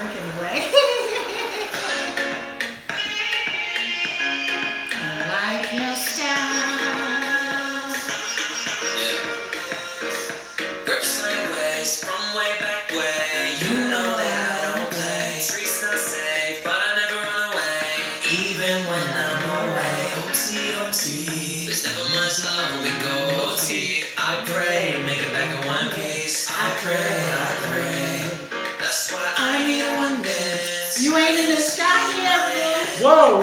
drink anyway. I like your style. Girls ways from way back way. You know that I don't play. Streets not safe, but I never run away. Even when I'm away. OT, OT. There's never much love when we go OT. I pray, make it back in one piece. I pray. That's why I need a one dance. You ain't in the sky yet, Whoa!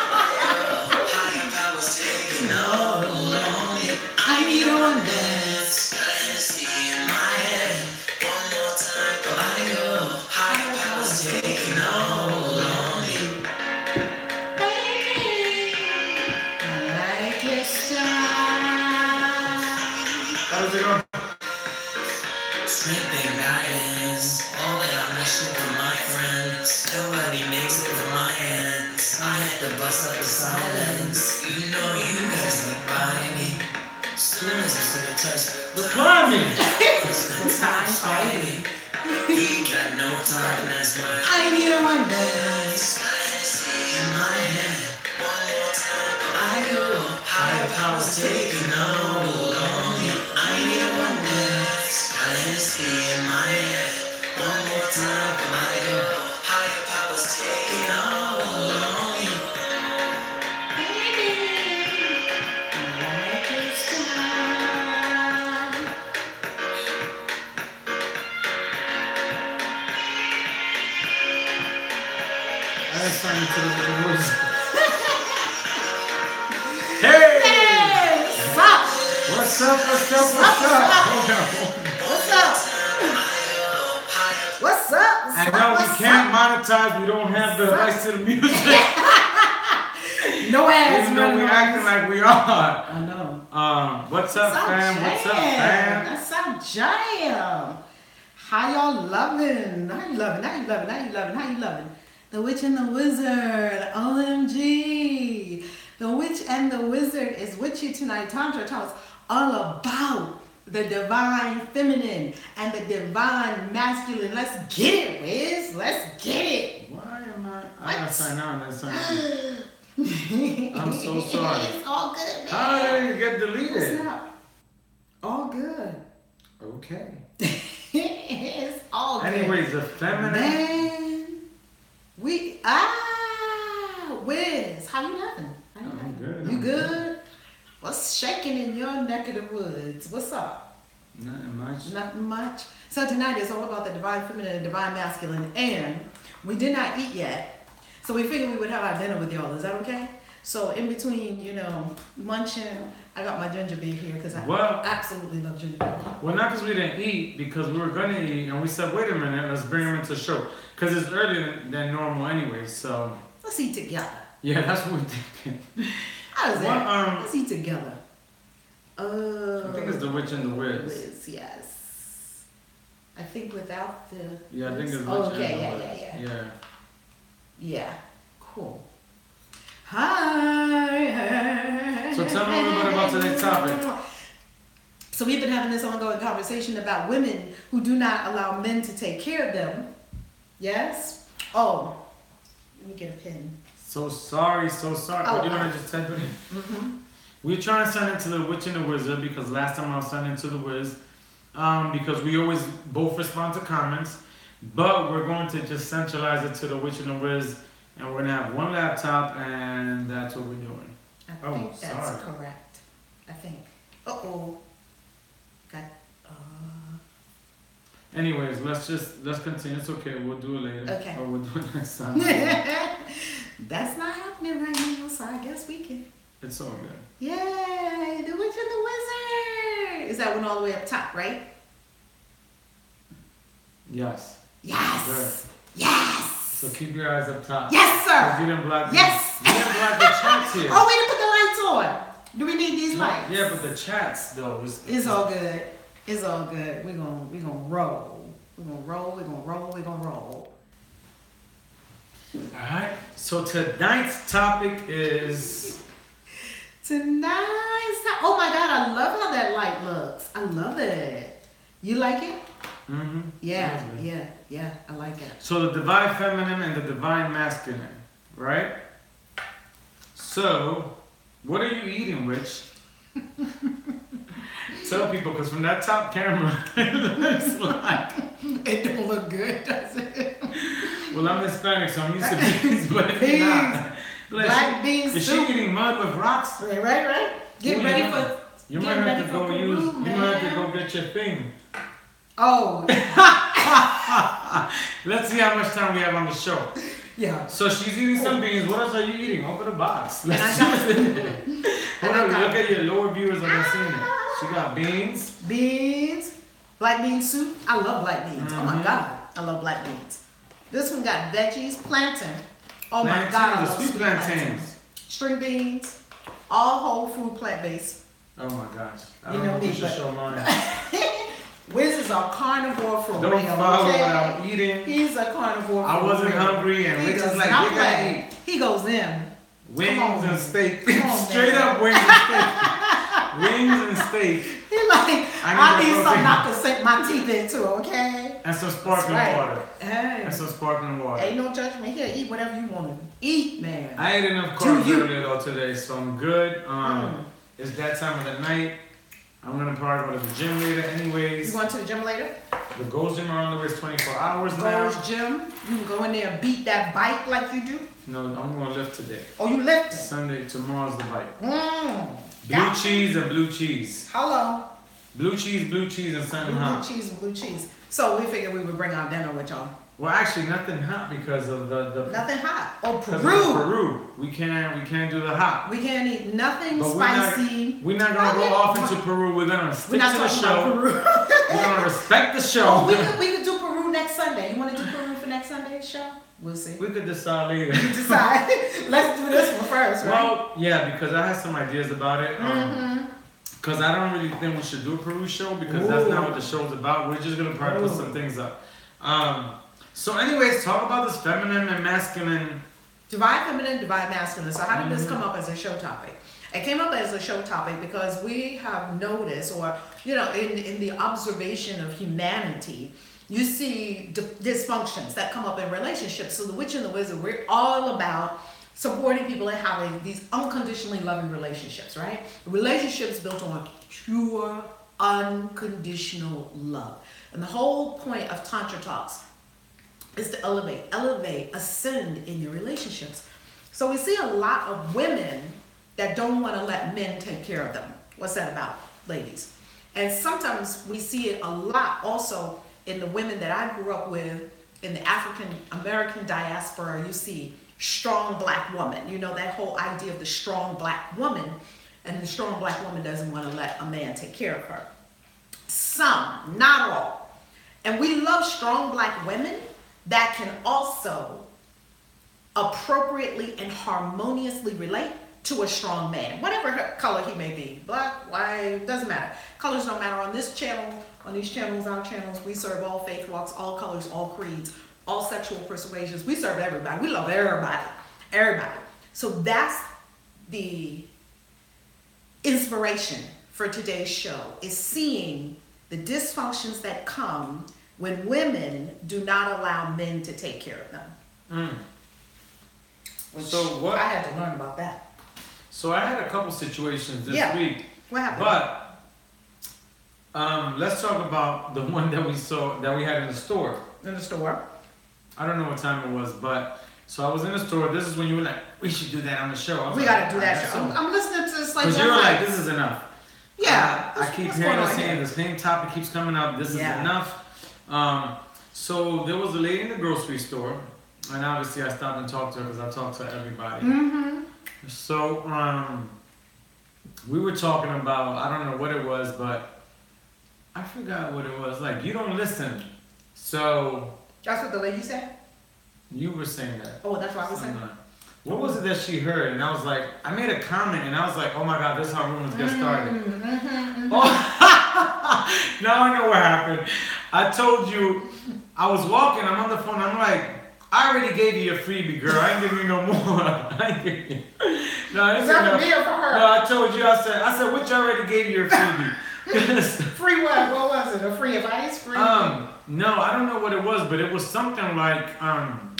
Higher powers taking hold on me. I need a one dance. Got a Hennessy in my head. One more time, I go. Higher powers taking hold on me. I like your style. How's it going? Sleeping guidance. All that I'm wishing for my friends. Nobody makes it from my hands. I had to bust up the silence. You know you guys look by me. Soon as I see a touch, look Climbing! time fighting. He got no time, that's why I need a one dance. in my head. One more time, I go. Higher powers taking hold on me. I need a one dance. Got a Hennessy in my head. One more time, I go. Higher powers taking hold on me. I like your style. I signed into the woods. Hey! Hey, what's up? What's up? Hold on. What's up? What's up? I know we can't monetize, we don't have the rights to the music. No ads. Even though we acting like we are. I know. What's up, fam? What's up, fam? That's our jam. How y'all loving? How you loving? How you loving? How you loving? How you loving? The Witch and the Wizard. OMG. The Witch and the Wizard is with you tonight. Tantra talks all about the divine feminine and the divine masculine. Let's get it, Wiz. Let's get it. Why am I gotta sign out and sign in. I'm so sorry. It's all good, man. How did it get deleted? What's up? All good. Okay. It's all good. Anyways, the feminine. Man, Wiz, how you loving? How you I'm loving? good. You I'm good? What's shaking in your neck of the woods? What's up? Nothing much. Nothing much. So tonight is all about the divine feminine and divine masculine, and we did not eat yet, so we figured we would have our dinner with y'all. Is that okay? So in between, munching, I got my ginger beer here because I absolutely love ginger beer. Well, not because we didn't eat, because we were going to eat, and we said, wait a minute, let's bring them into the show. Because it's earlier than normal anyway, so. Let's eat together. Yeah, that's what we're thinking. How's that? Let's eat together. I think it's the Witch and the Wiz. Wiz, yes. I think without the. Yeah, I think it's Witch okay, and the Wiz. Yeah. Yeah, cool. Hi. So tell me a little bit about today's topic. So we've been having this ongoing conversation about women who do not allow men to take care of them. Yes? Oh, let me get a pen. So sorry. Oh, You know what I just said? Mm-hmm. We're trying to send it to the Witch and the Wizard because last time I was sending to the Wiz. Because we always both respond to comments. But we're going to just centralize it to the Witch and the Wiz. And we're going to have one laptop and that's what we're doing. I think that's correct. I think. Uh-oh. Got, Anyways, let's continue. It's okay. We'll do it later. Okay. Or we'll do it next time. That's not happening right now, so I guess we can. It's all good. Yay! The Witch and the Wizard! Is that one all the way up top, right? Yes. Yes! Good. Yes! So keep your eyes up top. Yes, sir! 'Cause you didn't block Yes! You didn't block the chats here. Oh, we didn't put the lights on. Do we need these lights? Yeah, but the chats though It's all good. It's all good. We're gonna roll. We're gonna roll. Alright. So tonight's topic is Oh my God, I love how that light looks. I love it. You like it? Mm-hmm. Yeah, yeah. I like that. So the divine feminine and the divine masculine, right? So, what are you eating, Witch? Tell people, because from that top camera, it looks like... It don't look good, does it? Well, I'm Hispanic, so I'm used to beans, but if you're not... Black beans Is she soup. eating mud with rocks? Right. Get Ooh, ready for... You get might ready have to for go Peru, use... You might have to man. go get your thing. Oh, Let's see how much time we have on the show. yeah. So she's eating some beans. What else are you eating? Open the box. And I Let's got- see what's in there. Hold I on, got- look at your lower viewers are not seeing it. She got beans. Beans. Black bean soup. I love black beans. Oh my Mhm. God. I love black beans. This one got veggies, plantain. Oh my God. I Plantains, love the sweet plantains. plantains. String beans. All whole food, plant-based. Oh my gosh. I You don't know know if me, you should but- show mine. Wiz is a carnivore for Don't real. follow okay? what I'm eating. He's a carnivore for I wasn't real. hungry and He Rich does is like, not you gotta play. eat. He goes in. Wings Come on. and steak. Come on, Straight man. up wings and steak. Wings and steak. He like, I I need need that something I protein. can sink my teeth into, okay? And some sparkling That's right. water. Hey. And some sparkling water. Ain't no judgment here. Eat whatever you want to eat, man. I ate enough Do carbs you? earlier though today, so I'm good. It's that time of the night. I'm gonna probably go to the gym later You anyways. going to the gym later? The Gold Gym around the way is 24 hours now. Gold's Gym. You can go in there and beat that bike like you do. No, I'm gonna lift today. Oh, you lifted. Sunday, tomorrow's the bike. That- Blue cheese and blue cheese. Hello. Blue cheese, and something hot. Blue cheese. So we figured we would bring our dinner with y'all. Well, actually, nothing hot because of the Nothing hot. Oh, because of Peru. Peru. We can't do the hot. We can't eat nothing But spicy. we're not gonna go off into Peru. We're gonna We're stick not to the talking about show. Peru. We're gonna respect the Oh, show. we could do Peru next Sunday. You want to do Peru for next Sunday's show? We'll see. We could decide later. Decide. Let's do this one first, right? Well, yeah, because I have some ideas about it. Because I don't really think we should do a Peru show because that's not what the show's about. We're just gonna probably put some things up. So, anyways, talk about this feminine and masculine. Divine feminine, divine masculine. So how did this come up as a show topic? It came up as a show topic because we have noticed, or in the observation of humanity, you see dysfunctions that come up in relationships. So the witch and the wizard, we're all about supporting people and having these unconditionally loving relationships, right? Relationships built on pure, unconditional love. And the whole point of Tantra talks is to elevate, ascend in your relationships. So we see a lot of women that don't want to let men take care of them. What's that about, ladies? And sometimes we see it a lot also in the women that I grew up with in the African American diaspora. You see strong black woman, that whole idea of the strong black woman, and the strong black woman doesn't want to let a man take care of her. Some, not all. And we love strong black women that can also appropriately and harmoniously relate to a strong man, whatever color he may be, black, white, doesn't matter. Colors don't matter. On this channel, on these channels, our channels, we serve all faith walks, all colors, all creeds, all sexual persuasions. We serve everybody. We love everybody. So that's the inspiration for today's show, is seeing the dysfunctions that come when women do not allow men to take care of them. So what? I had to learn about that. So I had a couple situations this week. What happened? But let's talk about the one that we had in the store. In the store. I don't know what time it was, but so I was in the store. This is when you were like, we should do that on the show. I was We like, gotta do that show. I'm listening to this like. Because you were like, this is enough. Yeah. I keep hearing her saying the same topic keeps coming up. This is enough. So there was a lady in the grocery store, and obviously I stopped and talked to her because I talk to everybody. So we were talking about, I don't know what it was, but I forgot what it was. Like, you don't listen. So That's what the lady said? you were saying that. Oh, that's what I was saying. What was it that she heard? And I was like, I made a comment and I was like, oh my God, this is how rumors get started. Oh, now I know what happened. I told you, I was walking, I'm on the phone, I'm like, I already gave you your freebie, girl. I ain't giving you no more. I ain't giving you. No, Is that for me or for her? No, I told you, I said, which already gave you your freebie. Free what? What was it? A free advice? Free? No, I don't know what it was, but it was something like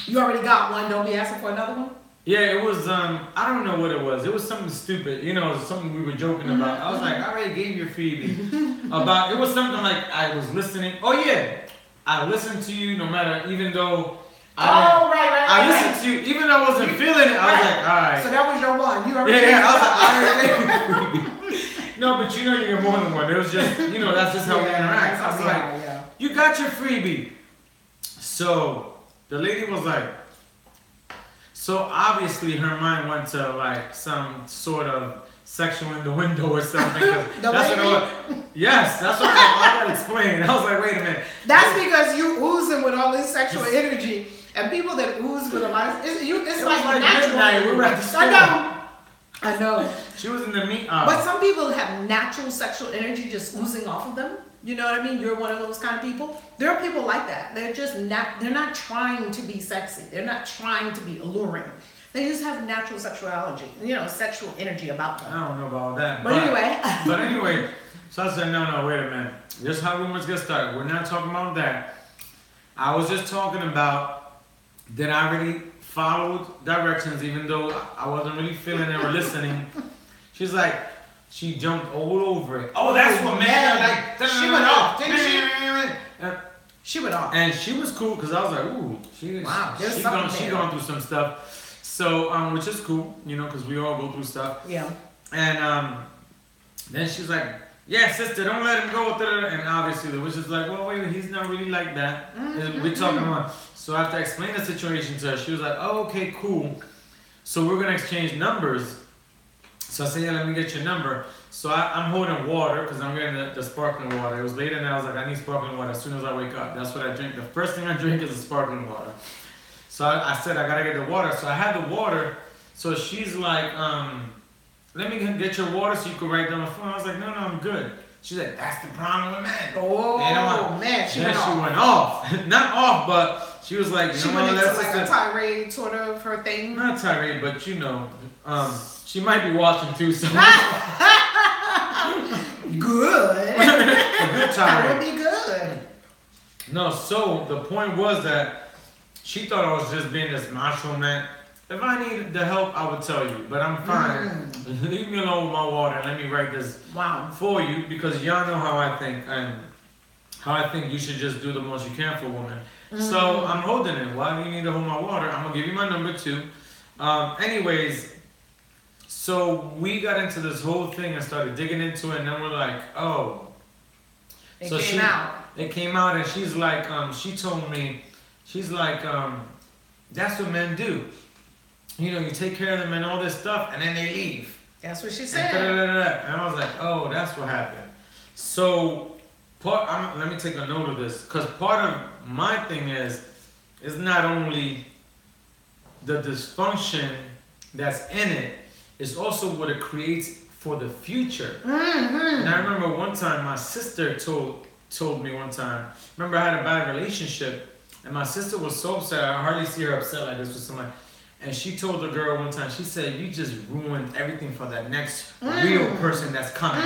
You already got one. Don't be asking for another one. yeah, it was I don't know what it was. It was something stupid, something we were joking about. I was like, I already gave you a freebie. About it was something like I was listening. Oh yeah, I listened to you no matter, even though I listened to you, even though I wasn't feeling it. I was like, all right. So that was your one. You already Yeah, I was like, I already gave you a freebie. No, but you get more than one. It was just, that's just how we interact. I was like, you got your freebie. So the lady was like, so obviously her mind went to like some sort of sexual innuendo or something. That's what it was. Yes, that's what I got explained. I was like, wait a minute. That's because you oozing with all this sexual energy, and people that ooze with a lot, it's like natural. Midnight. We were at the store. I know. She was in the meat. But some people have natural sexual energy just oozing off of them. You know what I mean? You're one of those kind of people. There are people like that. They're just they're not trying to be sexy. They're not trying to be alluring. They just have natural sexuality, sexual energy about them. I don't know about that. But anyway. But anyway, so I said, no, wait a minute. Just how rumors get started. We're not talking about that. I was just talking about that I already followed directions, even though I wasn't really feeling it or listening. She's like, she jumped all over it. Oh, that's what man. Like, she went off, didn't she? She went off. And she was cool because I was like, ooh, she going through some stuff. So, which is cool, because we all go through stuff. Yeah. And then she's like, yeah, sister, don't let him go. And obviously the witch is like, well, wait, he's not really like that. We're talking about. So after I explained the situation to her, she was like, oh, okay, cool. So we're going to exchange numbers. So I said, yeah, let me get your number. So I'm holding water because I'm getting the sparkling water. It was late and I was like, I need sparkling water as soon as I wake up. That's what I drink. The first thing I drink is the sparkling water. So I said, I got to get the water. So I had the water. So she's like, let me get your water so you can write down the phone. I was like, no, I'm good. She's like, that's the problem with men. Oh, man. She went off. Not off, but she was like, she went into like a tirade sort of her thing. Not tirade, but she might be watching too. So good. A good tirade. That would be good. No, so the point was that she thought I was just being this macho man. If I needed the help, I would tell you, but I'm fine. Leave me alone with my water and let me write this for you because y'all know how I think and how I think you should just do the most you can for women. So I'm holding it. Why do you need to hold my water? I'm gonna give you my number too. Anyways, so we got into this whole thing and started digging into it, and then we're like, oh. It came out. It came out, and she's like, she told me, she's like, that's what men do. You take care of them and all this stuff, and then they leave. That's what she said. And I was like, oh, that's what happened. So, let me take a note of this, because part of my thing is not only the dysfunction that's in it, it's also what it creates for the future. And I remember one time my sister told me one time, remember I had a bad relationship, and my sister was so upset, I hardly see her upset like this with somebody. And she told the girl one time, she said, you just ruined everything for that next real person that's coming.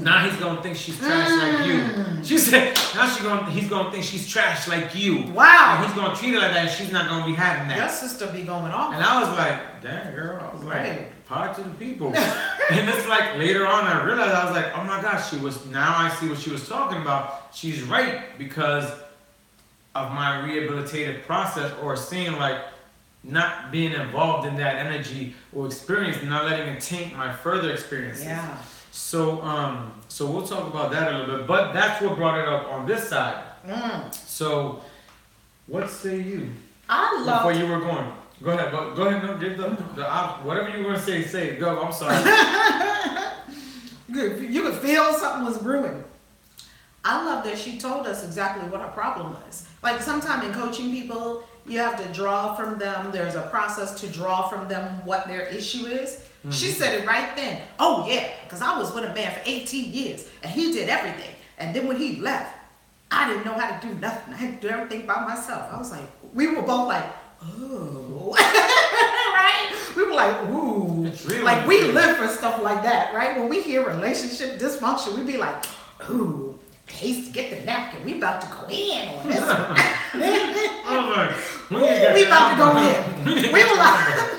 Now he's going to think she's trash like you. She said, now he's going to think she's trash like you. Wow. And he's going to treat her like that and she's not going to be having that. Your sister be going off. And I was like, damn girl. I was like, power to the people. And it's like later on I realized, I was like, oh my gosh, now I see what she was talking about. She's right because of my rehabilitative process or seeing like, not being involved in that energy or experience, not letting it taint my further experiences. Yeah. So we'll talk about that a little bit, but that's what brought it up on this side. So, what say you? Before you were going. Go ahead. Go ahead. No, give the whatever you were going to say. Say it. Go. I'm sorry. You could feel something was brewing. I love that she told us exactly what our problem was. Like sometimes in coaching people, you have to draw from them. There's a process to draw from them what their issue is. She said it right then. Oh yeah, because I was with a man for 18 years and he did everything. And then when he left, I didn't know how to do nothing. I had to do everything by myself. I was like, we were both like, oh, right? We were like, ooh. It's real. Like, we live for stuff like that, right? When we hear relationship dysfunction, we be like, ooh, haste to get the napkin. We about to go in on this one. We about to go in. We were like,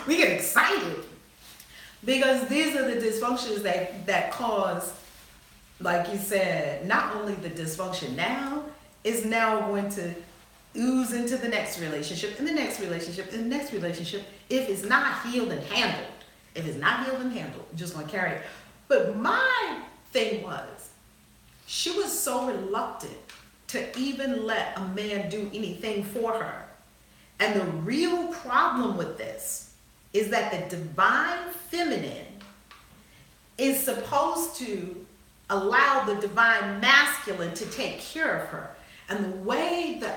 we get excited. Because these are the dysfunctions that cause, like you said, not only the dysfunction now, is now going to ooze into the next relationship, and the next relationship, and the next relationship, if it's not healed and handled. If it's not healed and handled, you're just going to carry it. But my thing was, she was so reluctant to even let a man do anything for her. And the real problem with this is that the divine feminine is supposed to allow the divine masculine to take care of her. And the way the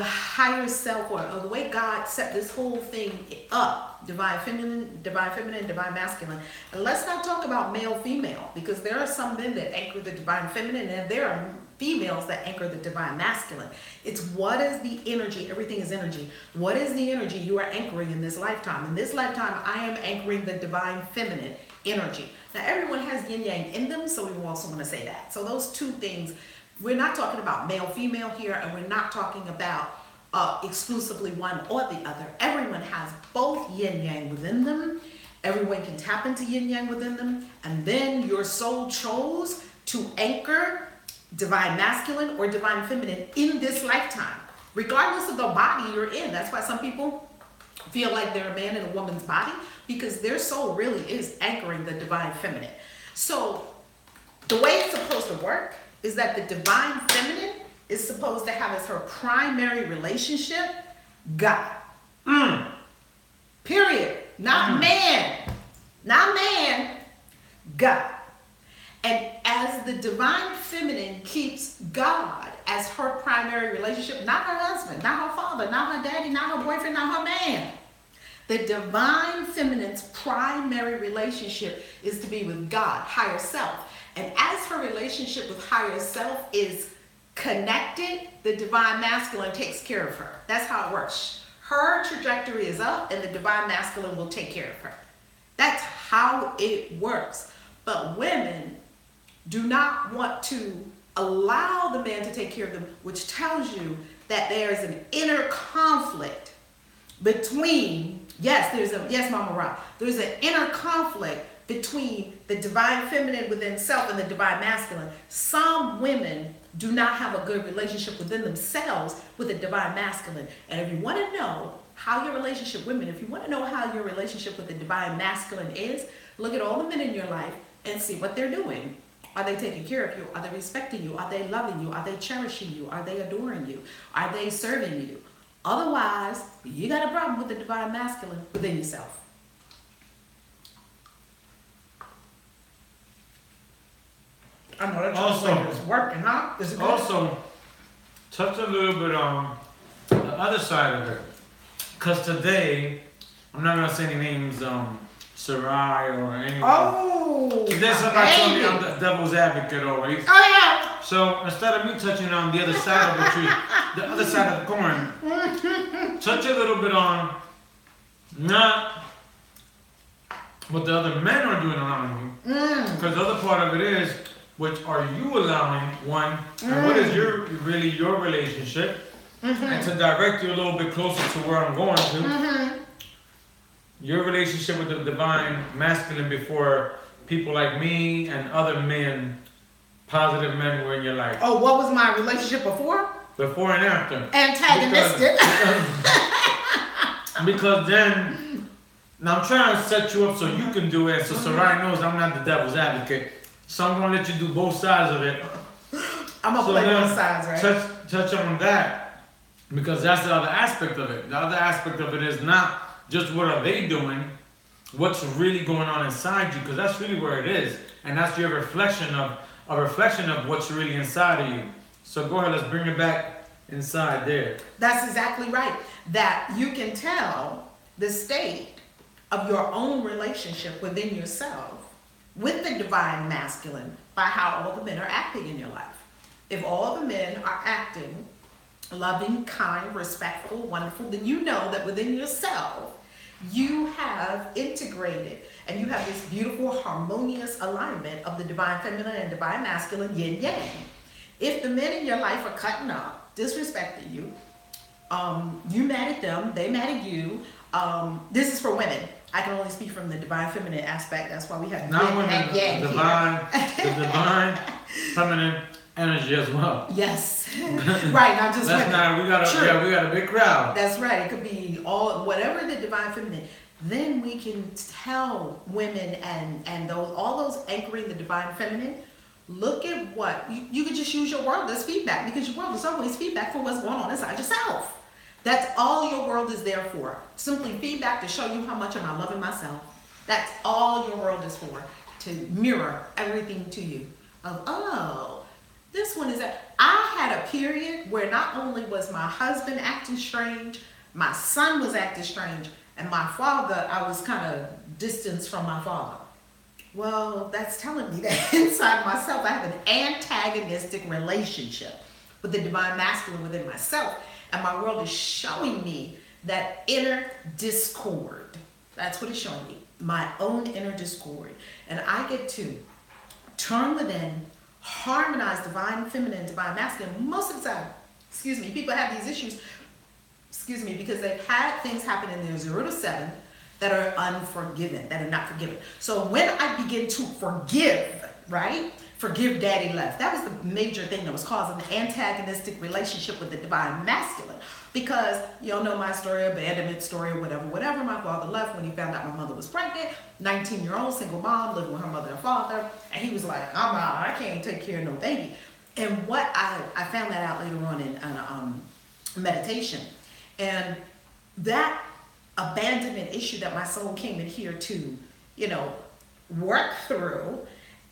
higher self, or the way God set this whole thing up, divine feminine, divine masculine. And let's not talk about male, female, because there are some men that anchor the divine feminine, and there are females that anchor the divine masculine. It's what is the energy? Everything is energy. What is the energy you are anchoring in this lifetime? In this lifetime, I am anchoring the divine feminine energy. Now, everyone has yin yang in them, so we also want to say that. So those two things, we're not talking about male, female here, and we're not talking about exclusively one or the other. Everyone has both yin yang within them. Everyone can tap into yin yang within them. And then your soul chose to anchor divine masculine or divine feminine in this lifetime, regardless of the body you're in. That's why some people feel like they're a man in a woman's body, because their soul really is anchoring the divine feminine. So the way it's supposed to work is that the divine feminine is supposed to have as her primary relationship God. Period. Not man. Not man. God. And as the divine feminine keeps God as her primary relationship, not her husband, not her father, not her daddy, not her boyfriend, not her man. The divine feminine's primary relationship is to be with God, higher self. And as her relationship with higher self is connected, the divine masculine takes care of her. That's how it works. Her trajectory is up, and the divine masculine will take care of her. That's how it works. But women do not want to allow the man to take care of them, which tells you that there's an inner conflict between, yes, Mama Ra, there's an inner conflict between the divine feminine within self and the divine masculine. Some women do not have a good relationship within themselves with the divine masculine. And if you want to know how your relationship, women, if you want to know how your relationship with the divine masculine is, look at all the men in your life and see what they're doing. Are they taking care of you? Are they respecting you? Are they loving you? Are they cherishing you? Are they adoring you? Are they serving you? Otherwise, you got a problem with the divine masculine within yourself. I know that translator is working, huh? Is it good? Also, touch a little bit on the other side of it. Because today, I'm not going to say any names, Sarai or anyone. Oh, There's somebody told me I'm the devil's advocate always. Oh, yeah. So instead of me touching on the other side of the tree, the other side of the corn, touch a little bit on not what the other men are doing around you. Because the other part of it is, which are you allowing, one, and what is your relationship, and to direct you a little bit closer to where I'm going to, your relationship with the divine masculine before people like me and other men, positive men were in your life. Oh, what was my relationship before? Before and after. Antagonistic. Because then, now I'm trying to set you up so you can do it, so Sarai knows I'm not the devil's advocate. So I'm going to let you do both sides of it. I'm going to play both sides, right? Touch on that, because that's the other aspect of it. The other aspect of it is not just what are they doing, what's really going on inside you, because that's really where it is. And that's your reflection of what's really inside of you. So go ahead, let's bring it back inside there. That's exactly right. That you can tell the state of your own relationship within yourself with the divine masculine by how all the men are acting in your life. If all the men are acting loving, kind, respectful, wonderful, then you know that within yourself you have integrated and you have this beautiful harmonious alignment of the divine feminine and divine masculine, yin yang. If the men in your life are cutting up, disrespecting you, you mad at them, they mad at you. This is for women. I can only speak from the divine feminine aspect. That's why we have Not yin women, and yang the here. divine feminine energy as well. Yes. Right, not just women. We got a big crowd. That's right. It could be all whatever the divine feminine. Then we can tell women and those all those anchoring the divine feminine. Look at what you could just use your world as feedback, because your world is always feedback for what's going on inside yourself. That's all your world is there for. Simply feedback to show you how much am I loving myself. That's all your world is for, to mirror everything to you. Of, oh, this one is that. I had a period where not only was my husband acting strange, my son was acting strange, and my father, I was kind of distanced from my father. Well, that's telling me that inside myself I have an antagonistic relationship with the divine masculine within myself. And my world is showing me that inner discord. That's what it's showing me. My own inner discord. And I get to turn within, harmonize divine feminine, divine masculine. Most of the time, people have these issues, because they've had things happen in their 0 to 7 that are unforgiven, that are not forgiven. So when I begin to forgive, right? Forgive daddy left. That was the major thing that was causing the antagonistic relationship with the divine masculine. Because you all know my story, abandonment story, or whatever. My father left when he found out my mother was pregnant. 19-year-old single mom living with her mother and father. And he was like, I'm out, I can't take care of no baby. And what I found that out later on in meditation. And that abandonment issue that my soul came in here to, work through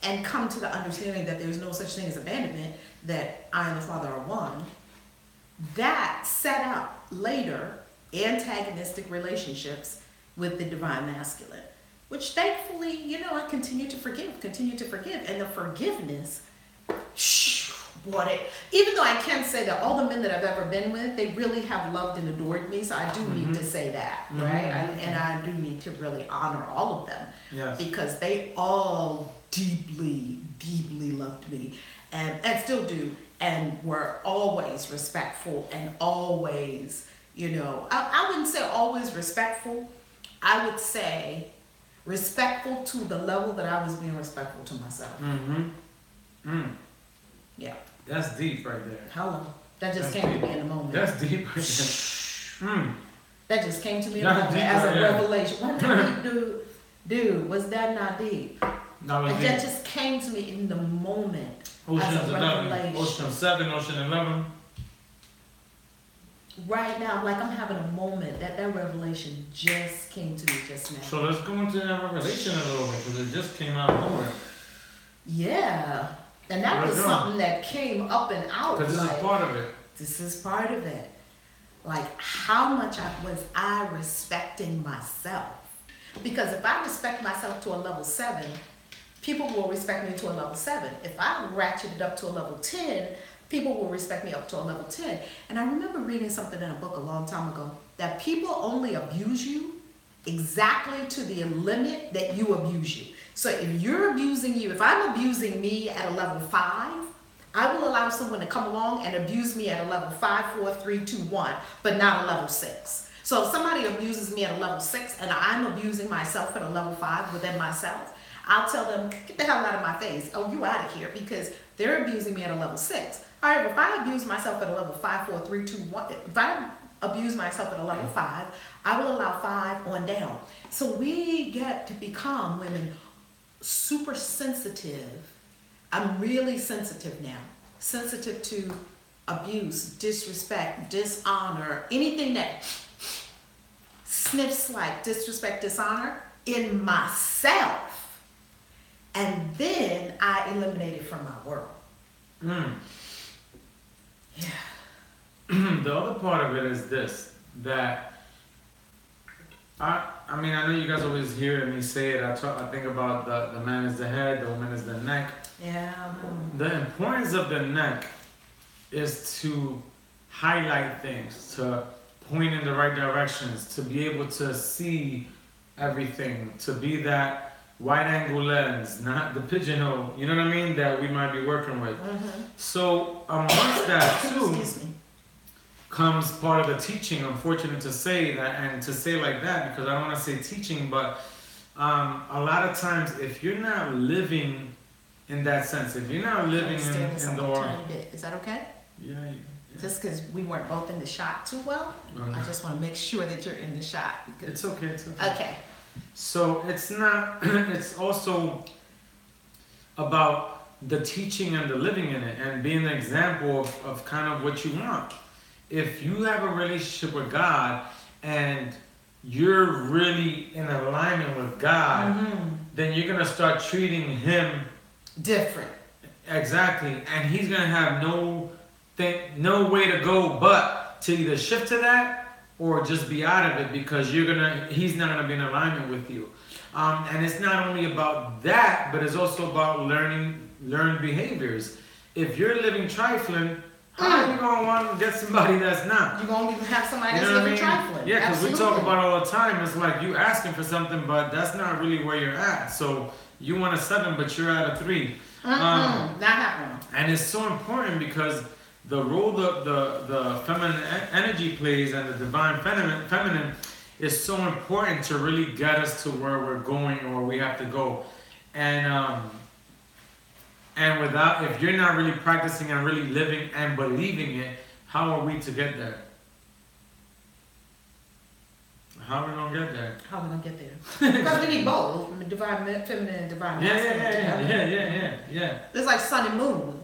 and come to the understanding that there's no such thing as abandonment, that I and the Father are one, that set up later antagonistic relationships with the divine masculine, which thankfully, I continue to forgive. And the forgiveness, brought it. Even though I can say that all the men that I've ever been with, they really have loved and adored me. So I do need to say that, right? And I do need to really honor all of them. Yes. Because they all deeply, deeply loved me and still do, and were always respectful and always, I wouldn't say always respectful. I would say respectful to the level that I was being respectful to myself. Yeah. That's deep right there. Hello. That just came to me in a moment. That's deep right there. That just came to me in a moment as a revelation. What deep, dude, was that not deep? That just came to me in the moment. Ocean's 11, Ocean 7, Ocean 11. Right now, like I'm having a moment that revelation just came to me just now. So let's go into that revelation a little bit, because it just came out of nowhere. Yeah. And that was something that came up and out. Because this is part of it. This is part of it. Like, how much was I respecting myself? Because if I respect myself to a level 7, people will respect me to a level 7. If I ratchet it up to a level 10, people will respect me up to a level 10. And I remember reading something in a book a long time ago, that people only abuse you exactly to the limit that you abuse you. So if you're abusing you, if I'm abusing me at a level 5, I will allow someone to come along and abuse me at a level 5, 4, 3, 2, 1, but not a level 6. So if somebody abuses me at a level 6 and I'm abusing myself at a level 5 within myself, I'll tell them, get the hell out of my face. Oh, you out of here, because they're abusing me at a level 6. However, if I abuse myself at a level 5, 4, 3, 2, 1, if I abuse myself at a level 5, I will allow 5 on down. So we get to become women super sensitive. I'm really sensitive now. Sensitive to abuse, disrespect, dishonor, anything that sniffs like disrespect, dishonor in myself. And then I eliminate it from my world. Yeah. The other part of it is this, that I mean, I know you guys always hear me say it. I think about the man is the head, the woman is the neck. Yeah. The importance of the neck is to highlight things, to point in the right directions, to be able to see everything, to be that wide angle lens, not the pigeonhole, you know what I mean, that we might be working with. So amongst that too Excuse me. comes part of the teaching. I'm fortunate to say that, and to say like that because I don't want to say teaching, but a lot of times if you're not living in that sense, if you're not living in the tiny bit. Is that okay? yeah. Just because we weren't both in the shot too well, I just want to make sure that you're in the shot. Because, It's okay. It's okay. okay. So it's not. It's also about the teaching and the living in it, and being an example of kind of what you want. If you have a relationship with God and you're really in alignment with God, then you're gonna start treating Him Different. exactly, and He's gonna have no way to go but to either shift to that or just be out of it, because He's not gonna be in alignment with you. And it's not only about that, but it's also about learned behaviors. If you're living trifling, how are you gonna want to get somebody that's not? You're going to have somebody You that's know what I living mean? trifling. Yeah, because we talk Absolutely. about it all the time. It's like you asking for something, but that's not really where you're at. So you want a 7, but you're at a 3. Not happening. And it's so important because the role the feminine energy plays and the divine feminine is so important to really get us to where we're going or where we have to go. And without, if you're not really practicing and really living and believing it, how are we to get there? How are we gonna get there? How are we going to get there? Because we need both. Divine feminine and divine masculine. Yeah. It's like sun and moon,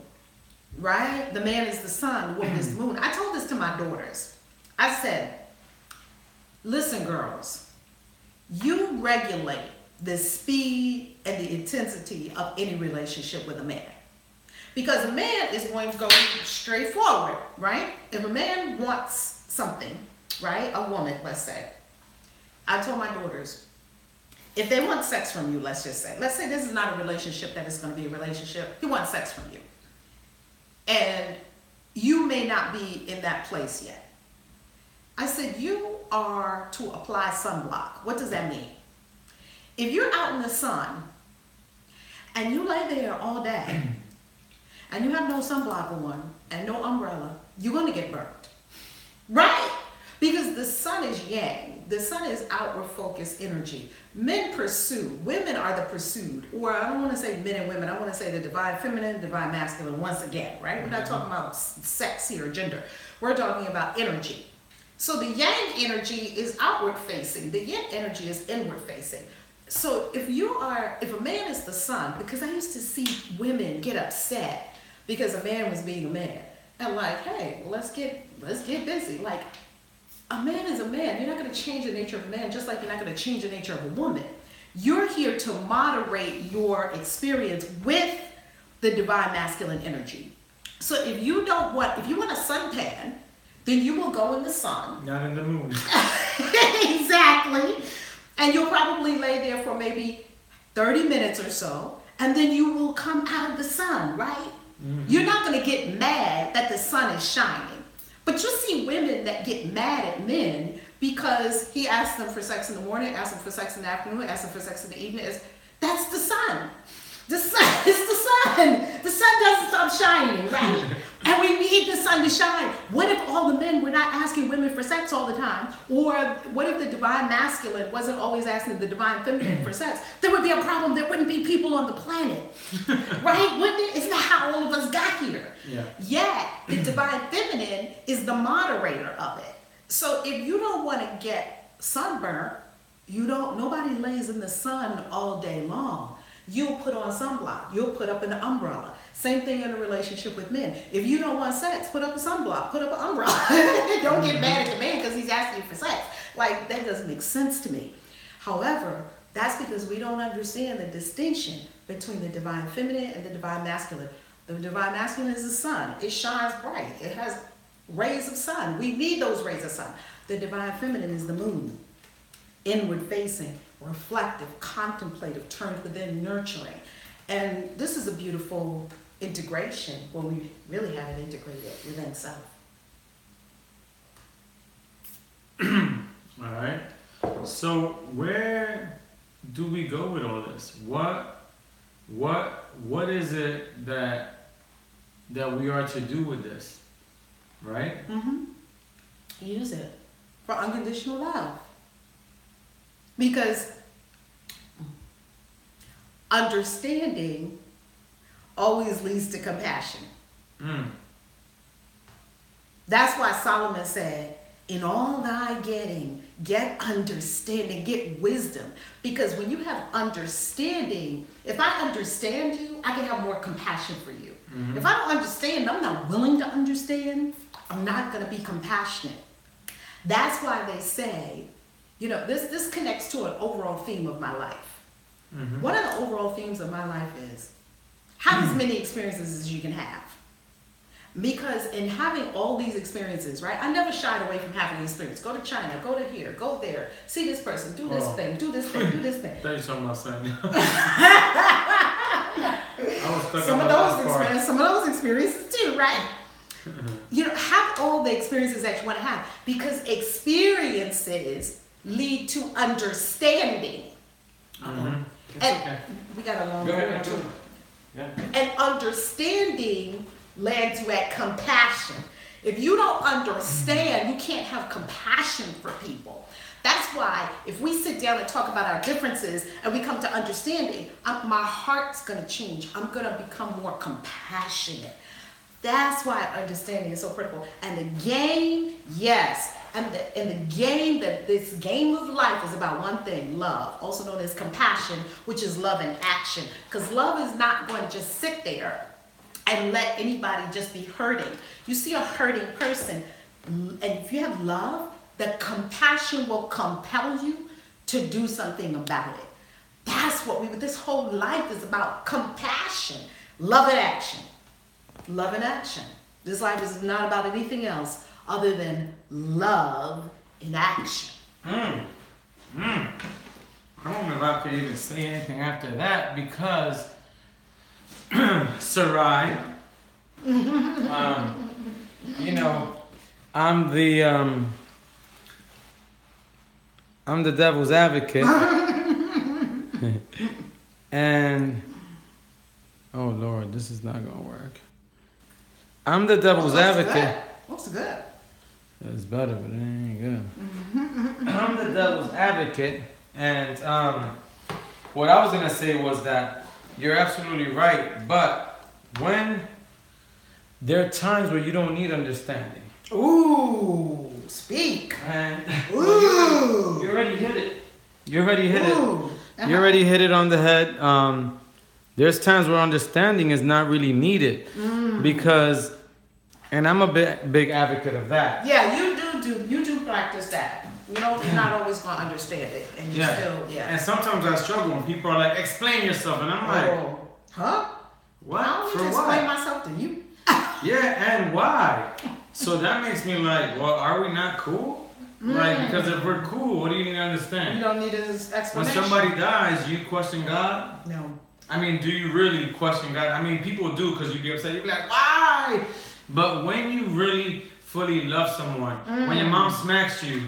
right? The man is the sun, the woman is the moon. I told this to my daughters. I said, listen, girls, you regulate the speed and the intensity of any relationship with a man. Because a man is going to go straight forward, right? If a man wants something, right? A woman, let's say. I told my daughters, if they want sex from you, let's say this is not a relationship that is going to be a relationship. He wants sex from you. And you may not be in that place yet. I said, you are to apply sunblock. What does that mean? If you're out in the sun and you lay there all day and you have no sunblock on and no umbrella, you're going to get burnt. Right? Because the sun is yang. The sun is outward focused energy. Men pursue. Women are the pursued. Or I don't want to say men and women. I want to say the divine feminine, divine masculine once again, right? We're not talking about sex here or gender. We're talking about energy. So the yang energy is outward facing. The yin energy is inward facing. So if a man is the sun, because I used to see women get upset because a man was being a man. And like, hey, let's get busy. Like, a man is a man. You're not going to change the nature of a man, just like you're not going to change the nature of a woman. You're here to moderate your experience with the divine masculine energy. So if you want a suntan, then you will go in the sun. Not in the moon. Exactly. And you'll probably lay there for maybe 30 minutes or so, and then you will come out of the sun, right? Mm-hmm. You're not going to get mad that the sun is shining. But you see women that get mad at men because he asks them for sex in the morning, asks them for sex in the afternoon, asks them for sex in the evening. That's the sun. The sun is the sun. The sun doesn't stop shining, right? And we need the sun to shine. What if all the men were not asking women for sex all the time? Or what if the divine masculine wasn't always asking the divine feminine for sex? There would be a problem. There wouldn't be people on the planet, right? Wouldn't it? Isn't that how all of us got here? Yeah. Yet, the divine feminine is the moderator of it. So if you don't want to get sunburnt, nobody lays in the sun all day long. You'll put on sunblock. You'll put up an umbrella. Same thing in a relationship with men. If you don't want sex, put up a sunblock. Put up an umbrella. Don't get mad at the man because he's asking you for sex. Like, that doesn't make sense to me. However, that's because we don't understand the distinction between the divine feminine and the divine masculine. The divine masculine is the sun. It shines bright. It has rays of sun. We need those rays of sun. The divine feminine is the moon. Inward facing, reflective, contemplative, turned within, nurturing. And this is a beautiful integration when we really have it integrated within self. All right. So where do we go with all this? What is it that we are to do with this? Right? Mm-hmm. Use it for unconditional love. Because understanding always leads to compassion. Mm. That's why Solomon said, in all thy getting, get understanding, get wisdom. Because when you have understanding, if I understand you, I can have more compassion for you. Mm-hmm. If I don't understand, I'm not willing to understand, I'm not going to be compassionate. That's why they say, you know, this connects to an overall theme of my life. Mm-hmm. One of the overall themes of my life is have as many experiences as you can have. Because in having all these experiences, right, I never shied away from having an experience. Go to China, go to here, go there, see this person, do this thing, do this thing, do this thing. Tell you something about something. I was stuck Some on of the last those part. experiences, some of those experiences too, right? You know, have all the experiences that you want to have, because experiences lead to understanding. Mm-hmm. It's And okay. we got a long Go way ahead. to Yeah. And understanding lands you at compassion. If you don't understand, you can't have compassion for people. That's why if we sit down and talk about our differences and we come to understanding, my heart's going to change. I'm going to become more compassionate. That's why understanding is so critical. And the game, yes. And the game, that this game of life is about one thing, love, also known as compassion, which is love in action. Because love is not going to just sit there and let anybody just be hurting. You see a hurting person, and if you have love, the compassion will compel you to do something about it. That's what this whole life is about, compassion, love in action. Love in action. This life is not about anything else other than love in action. I don't know if I could even say anything after that because Sarai, you know, I'm the devil's advocate, and oh Lord, this is not gonna work. I'm the devil's advocate. Looks good. It's better, but it ain't good. I'm the devil's advocate, and what I was gonna say was that you're absolutely right, but when there are times where you don't need understanding. Ooh, speak. And Ooh. you already hit it. You already hit it. Ooh. You already hit it on the head. There's times where understanding is not really needed because, and I'm a big advocate of that. Yeah, you do practice that. You know, you're not always gonna understand it, and you still, And sometimes I struggle when people are like, "Explain yourself," and I'm like, huh? "What? I don't For need to explain what?" myself to you. Yeah, and why? So that makes me like, well, are we not cool? Like, because if we're cool, what do you need to understand? You don't need an When explanation. somebody dies, you question God? No. I mean, do you really question God? I mean, people do because you get upset. You be like, why? But when you really fully love someone, when your mom smacks you,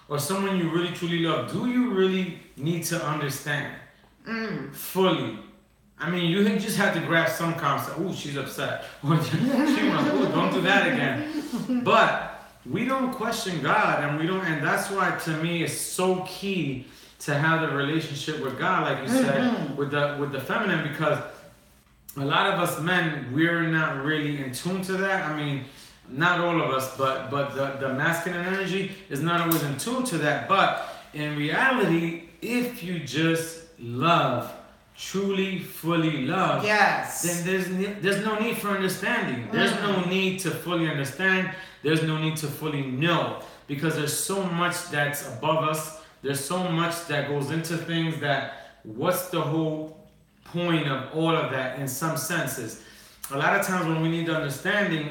or someone you really truly love, do you really need to understand fully? I mean, you just have to grasp some concept. Ooh, she's upset. She wants, ooh, don't do that again. But we don't question God, and that's why to me it's so key to have the relationship with God, like you said, with the feminine, because a lot of us men, we're not really in tune to that. I mean, not all of us, but the masculine energy is not always in tune to that. But in reality, if you just love, truly, fully love, Yes. then there's no need for understanding. There's no need to fully understand. There's no need to fully know, because there's so much that's above us. There's so much that goes into things that what's the whole point of all of that in some senses? A lot of times when we need understanding,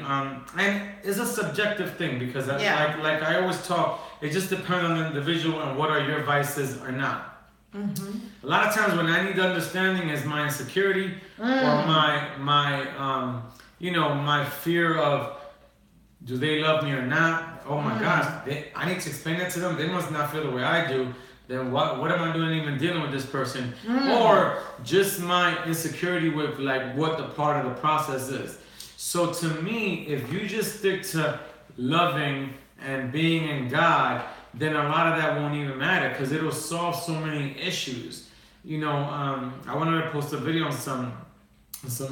and it's a subjective thing, because like I always talk, it just depends on the individual and what are your vices or not. A lot of times when I need understanding is my insecurity or my fear of, do they love me or not? oh my gosh, I need to explain that to them. They must not feel the way I do. Then what am I doing even dealing with this person? Or just my insecurity with like what the part of the process is. So to me, if you just stick to loving and being in God, then a lot of that won't even matter because it'll solve so many issues. You know, I wanted to post a video on some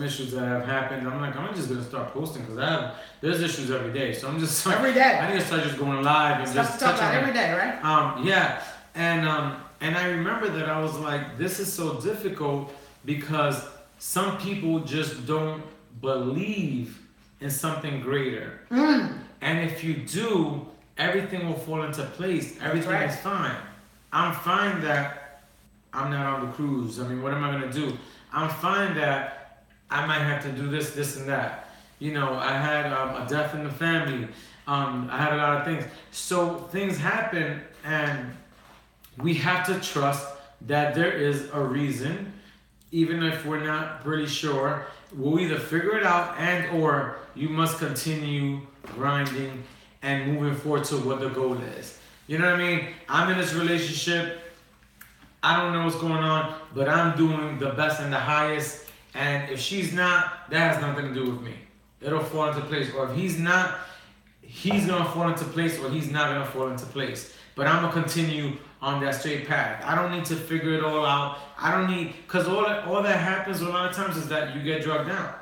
issues that have happened. I'm like, I'm just gonna start posting because there's issues every day. So I'm just like, every day. I need to start just going live and Stuff just to talk touching about it. every day, right? Yeah, and I remember that I was like, this is so difficult because some people just don't believe in something greater. And if you do, everything will fall into place. Everything is fine. I'm fine that I'm not on the cruise. I mean, what am I gonna do? I'm fine that I might have to do this, this, and that. You know, I had a death in the family. I had a lot of things. So things happen, and we have to trust that there is a reason, even if we're not really sure. We'll either figure it out, and or you must continue grinding and moving forward to what the goal is. You know what I mean? I'm in this relationship. I don't know what's going on, but I'm doing the best and the highest. And if she's not, that has nothing to do with me. It'll fall into place. Or if he's not, he's going to fall into place, or he's not going to fall into place. But I'm going to continue on that straight path. I don't need to figure it all out. I don't need, because all that happens a lot of times is that you get drugged down.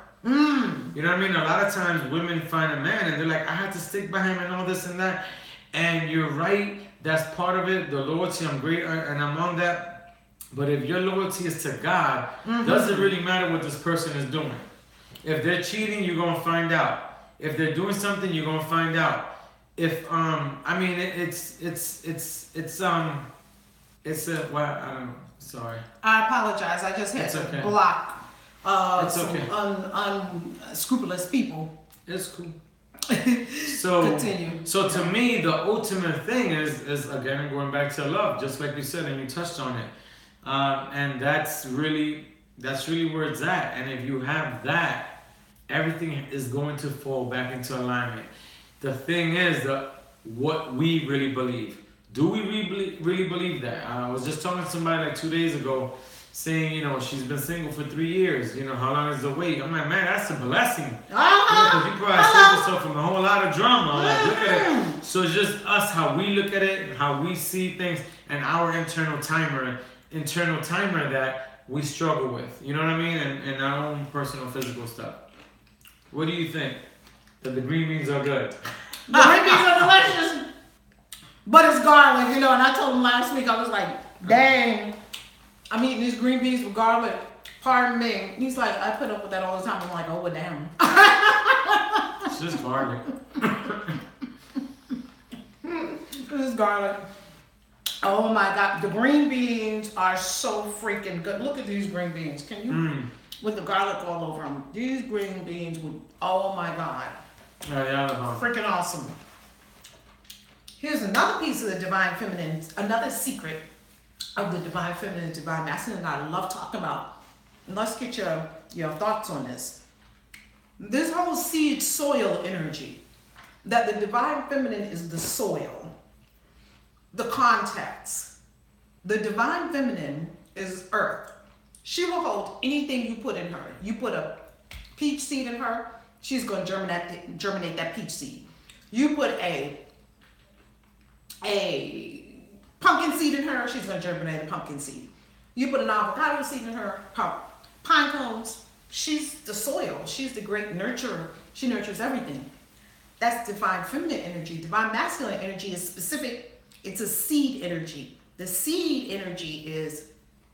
You know what I mean? A lot of times women find a man and they're like, I have to stick by him and all this and that. And you're right. That's part of it. The loyalty, I'm great and I'm on that. But if your loyalty is to God, doesn't really matter what this person is doing. If they're cheating, you're gonna find out. If they're doing something, you're gonna find out. If I mean it's a well, I don't know. Sorry. I apologize. I just had to block some unscrupulous people. It's cool. So continue. So to me, the ultimate thing is again going back to love, just like you said, and you touched on it. And that's really where it's at. And if you have that, everything is going to fall back into alignment. The thing is what we really believe. Do we really believe that? I was just talking to somebody like 2 days ago, saying, you know, she's been single for 3 years. You know, how long is the wait? I'm like, man, that's a blessing. Because you probably saved yourself from a whole lot of drama. Like, look at it. So it's just us, how we look at it, how we see things, and our internal timer that we struggle with. You know what I mean? And our own personal physical stuff. What do you think? That the green beans are good? The green beans are delicious, but it's garlic, you know. And I told him last week, I was like, dang, I'm eating these green beans with garlic. Pardon me. He's like, I put up with that all the time. I'm like, oh, well, damn. It's just garlic. It's garlic. Oh my God, the green beans are so freaking good. Look at these green beans. Can you? With the garlic all over them. These green beans would, oh my God. Freaking awesome. Here's another piece of the divine feminine, another secret of the divine feminine, divine masculine that I love talking about. And let's get your thoughts on this. This whole seed soil energy, that the divine feminine is the soil, the context. The divine feminine is earth. She will hold anything you put in her. You put a peach seed in her, she's going to germinate that peach seed. You put a pumpkin seed in her, she's going to germinate a pumpkin seed. You put an avocado seed in her, pine cones. She's the soil. She's the great nurturer. She nurtures everything. That's divine feminine energy. Divine masculine energy is specific. It's a seed energy. The seed energy is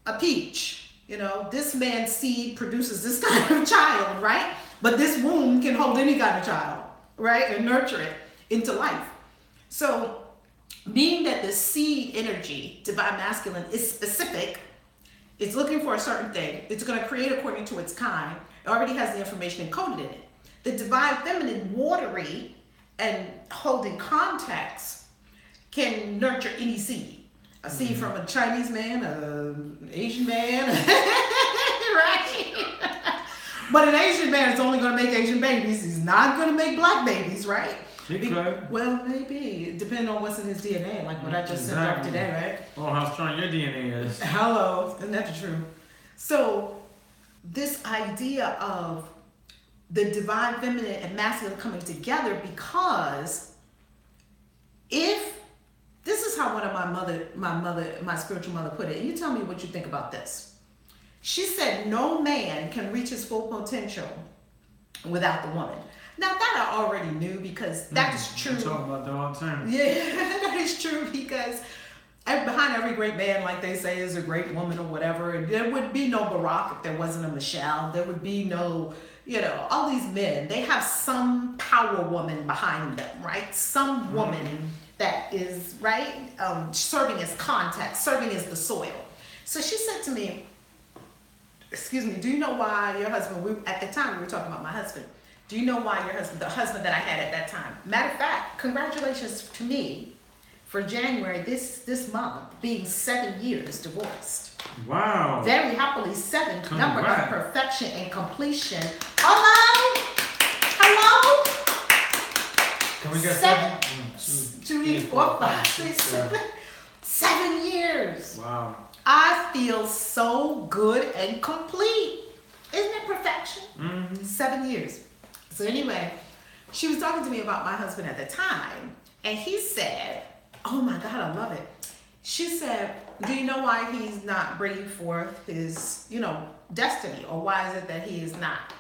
a peach. You know, this man's seed produces this kind of child, right? But this womb can hold any kind of child, right? And nurture it into life. So, being that the seed energy, divine masculine, is specific, it's looking for a certain thing. It's going to create according to its kind. It already has the information encoded in it. The divine feminine, watery and holding context, can nurture any seed. A seed from a Chinese man, an Asian man, right? But an Asian man is only going to make Asian babies. He's not going to make black babies, right? He could. Well, maybe. Depending on what's in his DNA, like what I just sent off today, right? Oh, how strong your DNA is. Hello, isn't that the truth? So, this idea of the divine feminine and masculine coming together, because if this is how one of my spiritual mother put it, and you tell me what you think about this. She said, no man can reach his full potential without the woman. Now that I already knew, because that is true. I'm talking about that all the time. Yeah, that is true, because behind every great man, like they say, is a great woman or whatever. And there would be no Barack if there wasn't a Michelle. There would be no, all these men. They have some power woman behind them, right? Some woman that is, right, serving as context, serving as the soil. So she said to me, excuse me, do you know why your husband, at the time we were talking about my husband, do you know why your husband, the husband that I had at that time, matter of fact, congratulations to me for January this month, being 7 years divorced. Wow. Very happily, 7, Congrats. number of perfection and completion. Hello? Can we get 7, 7? 2, 4, 5, 6, 7. 7 years. Wow. I feel so good and complete. Isn't it perfection? 7 years. So anyway, she was talking to me about my husband at the time, and he said, oh my God, I love it. She said, do you know why he's not bringing forth his, destiny? Or why is it that he is not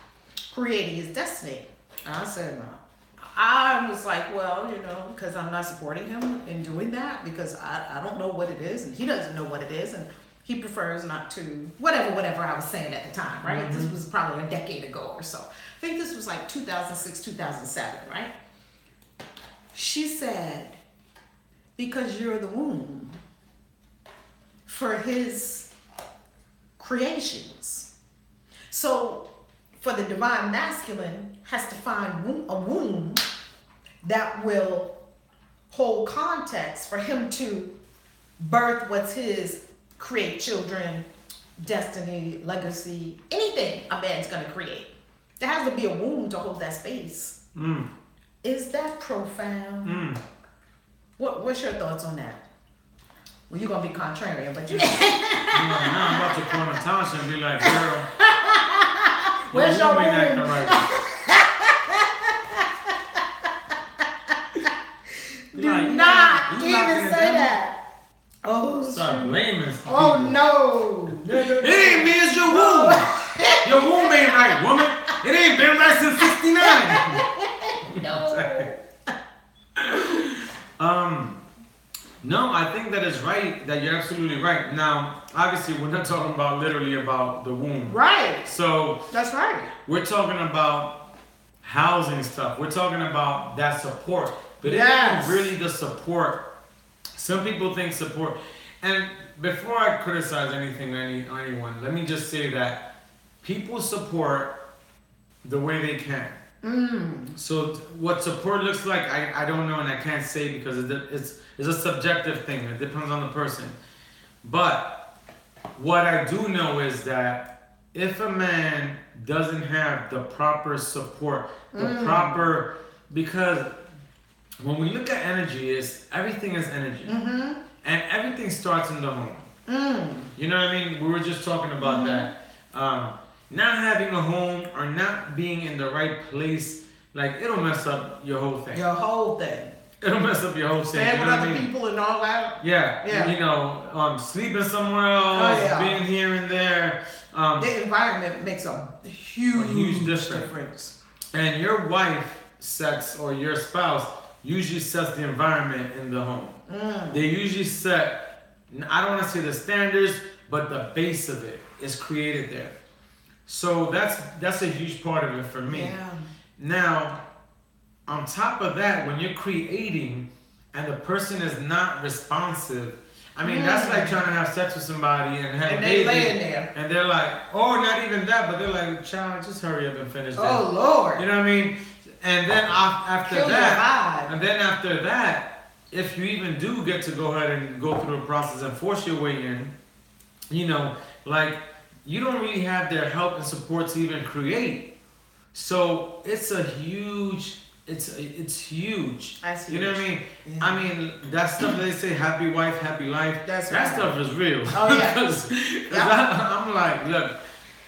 creating his destiny? And I said, no. I was like, well, because I'm not supporting him in doing that, because I don't know what it is, and he doesn't know what it is, and he prefers not to, whatever I was saying at the time, right? This was probably a decade ago or so. I think this was like 2006, 2007, right? She said, because you're the womb for his creations. So for the divine masculine has to find a womb that will hold context for him to birth what's his, create children, destiny, legacy, anything a man's gonna create. There has to be a womb to hold that space. Is that profound? What's your thoughts on that? Well, you're gonna be contrarian, but you. Now I'm about to call Natasha and be like, girl, where's your woman womb? acting right? Do not even say that. Oh, Start blaming some oh people. no. It ain't me, it's your womb. Your womb ain't right, woman. It ain't been right since 69. No. No, I think that is right, that you're absolutely right. Now, obviously, we're not talking about literally about the womb. Right. So, That's right. we're talking about housing stuff. We're talking about that support. But Yes. it isn't really the support. Some people think support. And before I criticize anything or anyone, let me just say that people support the way they can. So what support looks like, I don't know, and I can't say because it's a subjective thing. It depends on the person. But what I do know is that if a man doesn't have the proper support, because when we look at energy, everything is energy, and everything starts in the home. You know what I mean? We were just talking about that. Not having a home or not being in the right place, like it'll mess up your whole thing. Your whole thing. It'll mess up your whole thing. Staying You with know what I other mean? people and all that. Yeah. Yeah. Sleeping somewhere else, Oh, yeah. being here and there. The environment makes a huge difference. And your wife sets, or your spouse usually sets the environment in the home. They usually set, I don't want to say the standards, but the base of it is created there. So that's a huge part of it for me. Yeah. Now, on top of that, when you're creating and the person is not responsive, I mean, that's like trying to have sex with somebody and have a they baby, laying there. and they're like, oh, not even that, but they're like, child, just hurry up and finish that. Oh Lord. You know what I mean? And then after Kill that, your vibe. and then after that, if you even do get to go ahead and go through the process and force your way in, you don't really have their help and support to even create. So it's a huge it's huge. That's You know what I mean? Yeah. I mean, that stuff that they say, happy wife, happy life. That's that right. stuff is real. Oh, yeah. Because I'm like, look,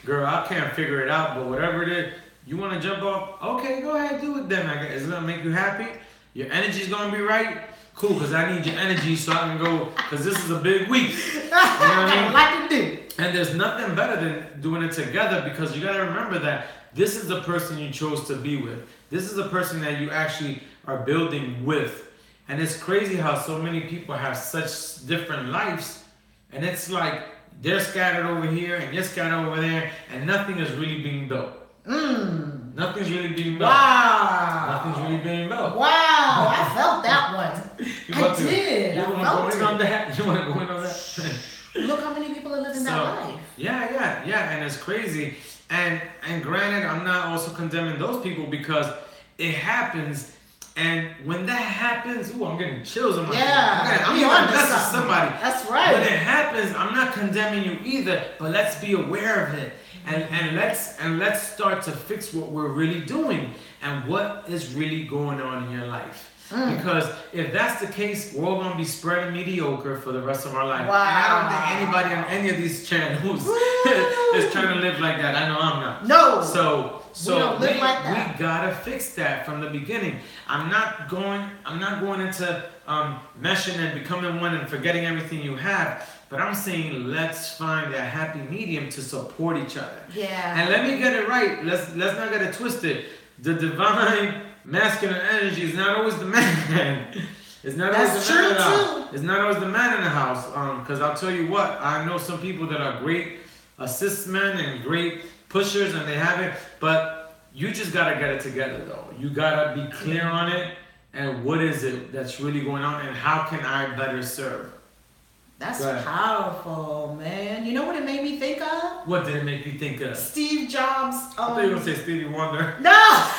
girl, I can't figure it out, but whatever it is, you want to jump off? Okay, go ahead, do it then. It's gonna make you happy. Your energy's gonna be right. Cool, because I need your energy so I can go. Because this is a big week. You know what I mean? Like to do. And there's nothing better than doing it together, because you gotta remember that this is the person you chose to be with. This is the person that you actually are building with. And it's crazy how so many people have such different lives. And it's like they're scattered over here and you're scattered over there, and nothing is really being built. Nothing's really being built. Wow. Nothing's really being built. Wow. I felt that one. I did. You I want to felt go in on that? You want to go in on that? Look how many people are living that life. Yeah, and it's crazy. And granted, I'm not also condemning those people, because it happens. And when that happens, ooh, I'm getting chills on my I'm gonna message somebody. That's right. When it happens, I'm not condemning you either, but let's be aware of it. And let's start to fix what we're really doing and what is really going on in your life. Because if that's the case, we're all gonna be spreading mediocre for the rest of our life. Wow. And I don't think anybody on any of these channels is trying to live like that. I know I'm not. No. So we don't live like that. We gotta fix that from the beginning. I'm not going into meshing and becoming one and forgetting everything you have. But I'm saying let's find that happy medium to support each other. Yeah. And let me get it right. Let's not get it twisted. The divine masculine energy is not always the man. It's not always the man in the house. It's not always the man in the house. Because I'll tell you what, I know some people that are great assist men and great pushers, and they have it. But you just gotta get it together, though. You gotta be clear on it, and what is it that's really going on, and how can I better serve? That's powerful, man. You know what it made me think of? What did it make you think of? Steve Jobs. I thought you were going to say Stevie Wonder. No!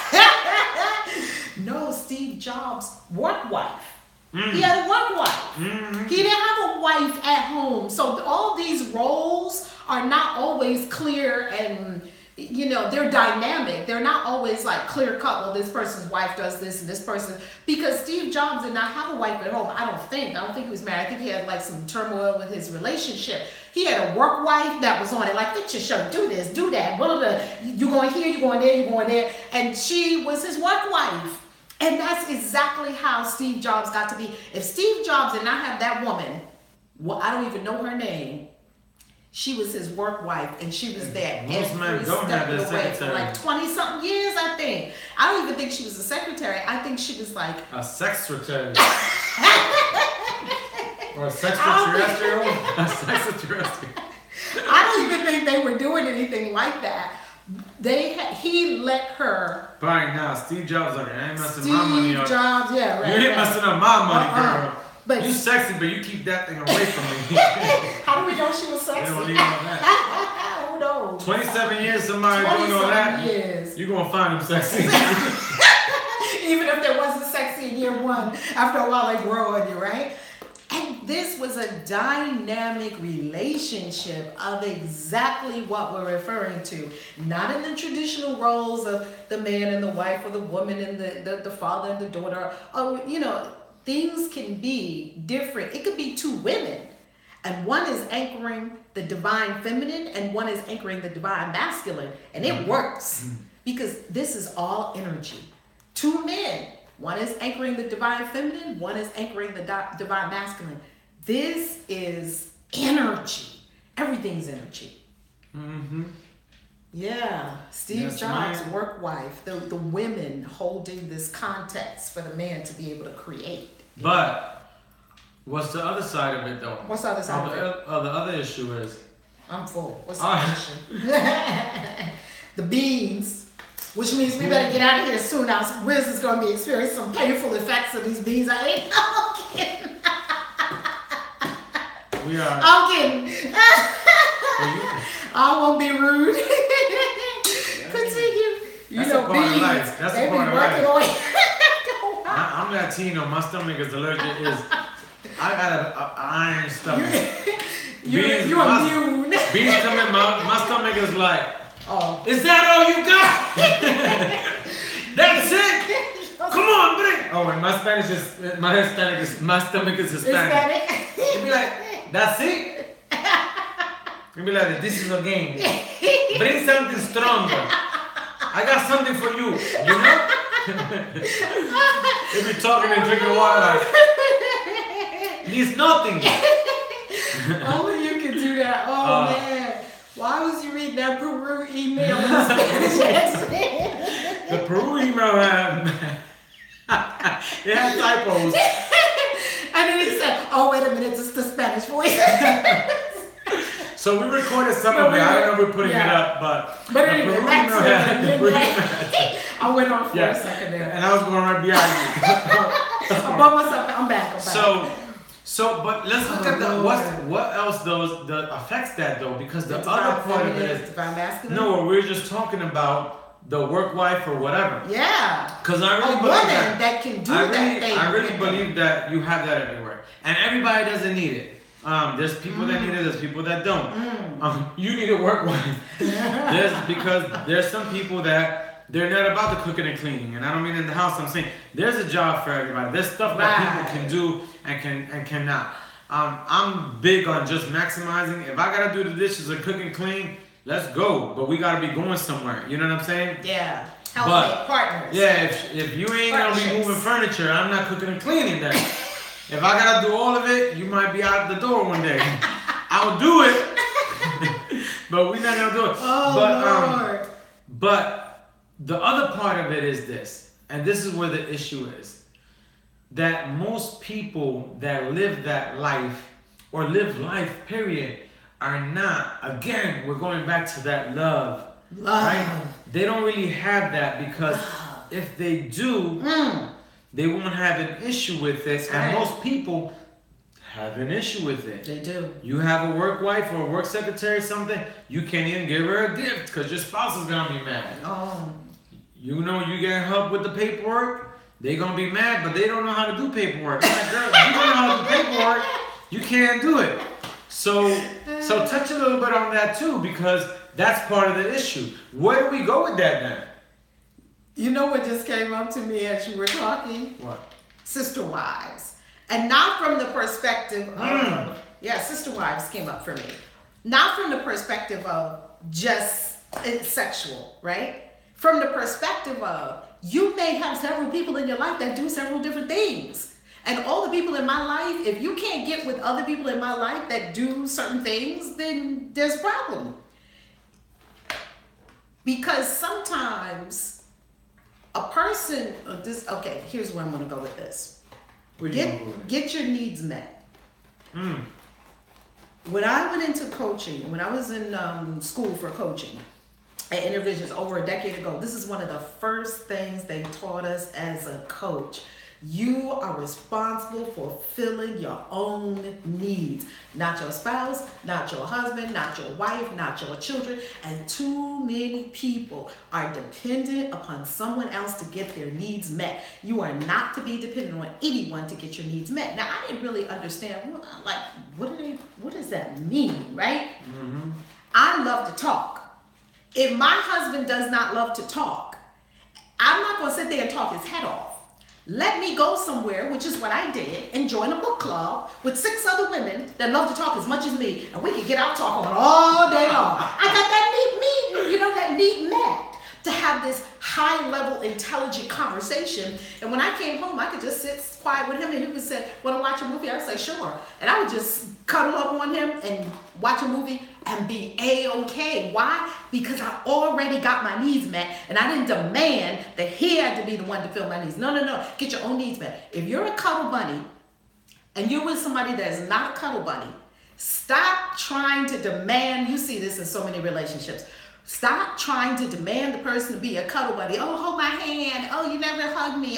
No, Steve Jobs' work wife. He had a work wife. He didn't have a wife at home. So all these roles are not always clear, and they're dynamic. They're not always like clear cut. Well, this person's wife does this and this person, because Steve Jobs did not have a wife at home. I don't think he was married. I think he had like some turmoil with his relationship. He had a work wife that was on it, like, fix your shirt, do this, do that, blah, blah, blah. You going here, you going there, you going there. And she was his work wife. And that's exactly how Steve Jobs got to be. If Steve Jobs did not have that woman, well, I don't even know her name. She was his work wife, and she was there every step of the way for like 20-something years, I think. I don't even think she was a secretary. I think she was like a sexretary. Or a sextraterrestrial. A sextraterrestrial. I don't even think they were doing anything like that. He let her. Right now, Steve Jobs like, I ain't messing my money up. Steve Jobs, yeah, right. You ain't messing up my money, girl. But you sexy, but you keep that thing away from me. How do we know she was sexy? We don't need all that. Who knows? 27 years, somebody doing all that. You're gonna find them sexy. Even if there wasn't sexy in year one, after a while they grow on you, right? And this was a dynamic relationship of exactly what we're referring to. Not in the traditional roles of the man and the wife, or the woman and the father and the daughter. Things can be different. It could be two women, and one is anchoring the divine feminine and one is anchoring the divine masculine. And it works because this is all energy. Two men. One is anchoring the divine feminine, one is anchoring the divine masculine. This is energy. Everything's energy. Yeah. Steve Jobs' work wife, the women holding this context for the man to be able to create. But what's the other side of it, though? What's the other side of it? The other issue is... I'm full. What's the other issue? The beans. Which means we better get out of here soon. Now, Wiz is going to be experiencing some painful effects of these beans. I ain't kidding. We are. I'm kidding. I won't be rude. Continue. That's a part of life. That's a part of life. I'm Latino. My stomach is allergic. I got an iron stomach. You're immune. Beans come in. My stomach is like. Oh. Is that all you got? That's it? Come on, bring. Oh, and my stomach is Hispanic. It'd be like, that's it. It'd be like, this is a game. Bring something stronger. I got something for you. You know? They be talking and drinking water like, there's nothing. Only you can do that. Oh man. Why was you reading that Peru email in Spanish accent? The Peru email had it had typos. And then it said, oh wait a minute, it's the Spanish voice. So we recorded some of it. I don't know if we're putting it up, but anyway, the Peru email had I went off for a second there. And I was going right behind you. Above myself, I'm back. But let's look at what else that affects that though, because the other part of it is no, we're just talking about the work wife or whatever. Yeah. Because I really believe that can do that thing. I really believe that you have that everywhere, and everybody doesn't need it. There's people that need it. There's people that don't. You need a work wife. There's some people that. They're not about the cooking and cleaning, and I don't mean in the house. I'm saying there's a job for everybody. There's stuff that people can do and cannot. I'm big on just maximizing. If I gotta do the dishes and cook and clean, let's go. But we gotta be going somewhere. You know what I'm saying? Yeah. Help partners. Yeah. If you ain't gonna be moving furniture, I'm not cooking and cleaning then. If I gotta do all of it, you might be out the door one day. I'll do it, but we're not gonna do it. Oh Lord. But the other part of it is this, and this is where the issue is, that most people that live that life, or live life, period, are not, again, we're going back to that love. Right? They don't really have that, because if they do, they won't have an issue with it, and most people have an issue with it. They do. You have a work wife or a work secretary or something, you can't even give her a gift, because your spouse is going to be mad. Oh. You know, you get help with the paperwork, they gonna be mad, but they don't know how to do paperwork. Like, girl, you don't know how to do paperwork, you can't do it. So touch a little bit on that too, because that's part of the issue. Where do we go with that then? You know what just came up to me as you were talking? What? Sister wives. And not from the perspective of, sister wives came up for me. Not from the perspective of just it's sexual, right? From the perspective of, you may have several people in your life that do several different things. And all the people in my life, if you can't get with other people in my life that do certain things, then there's a problem. Because sometimes a person, here's where I'm going to go with this. Get your needs met. When I went into coaching, when I was in school for coaching, at Intervisions over a decade ago, this is one of the first things they taught us as a coach. You are responsible for fulfilling your own needs. Not your spouse, not your husband, not your wife, not your children. And too many people are dependent upon someone else to get their needs met. You are not to be dependent on anyone to get your needs met. Now, I didn't really understand, what does that mean, right? Mm-hmm. I love to talk. If my husband does not love to talk, I'm not going to sit there and talk his head off. Let me go somewhere, which is what I did, and join a book club with 6 other women that love to talk as much as me, and we can get out talking all day long. I got that neat met to have this high-level, intelligent conversation. And when I came home, I could just sit quiet with him, and he would say, "Want to watch a movie?" I would say, "Sure." And I would just cuddle up on him and watch a movie and be A-okay. Why? Because I already got my needs met, and I didn't demand that he had to be the one to fill my needs. No. Get your own needs met. If you're a cuddle bunny and you're with somebody that is not a cuddle bunny, stop trying to demand. You see this in so many relationships. Stop trying to demand the person to be a cuddle buddy. Oh, hold my hand. Oh, you never hug me.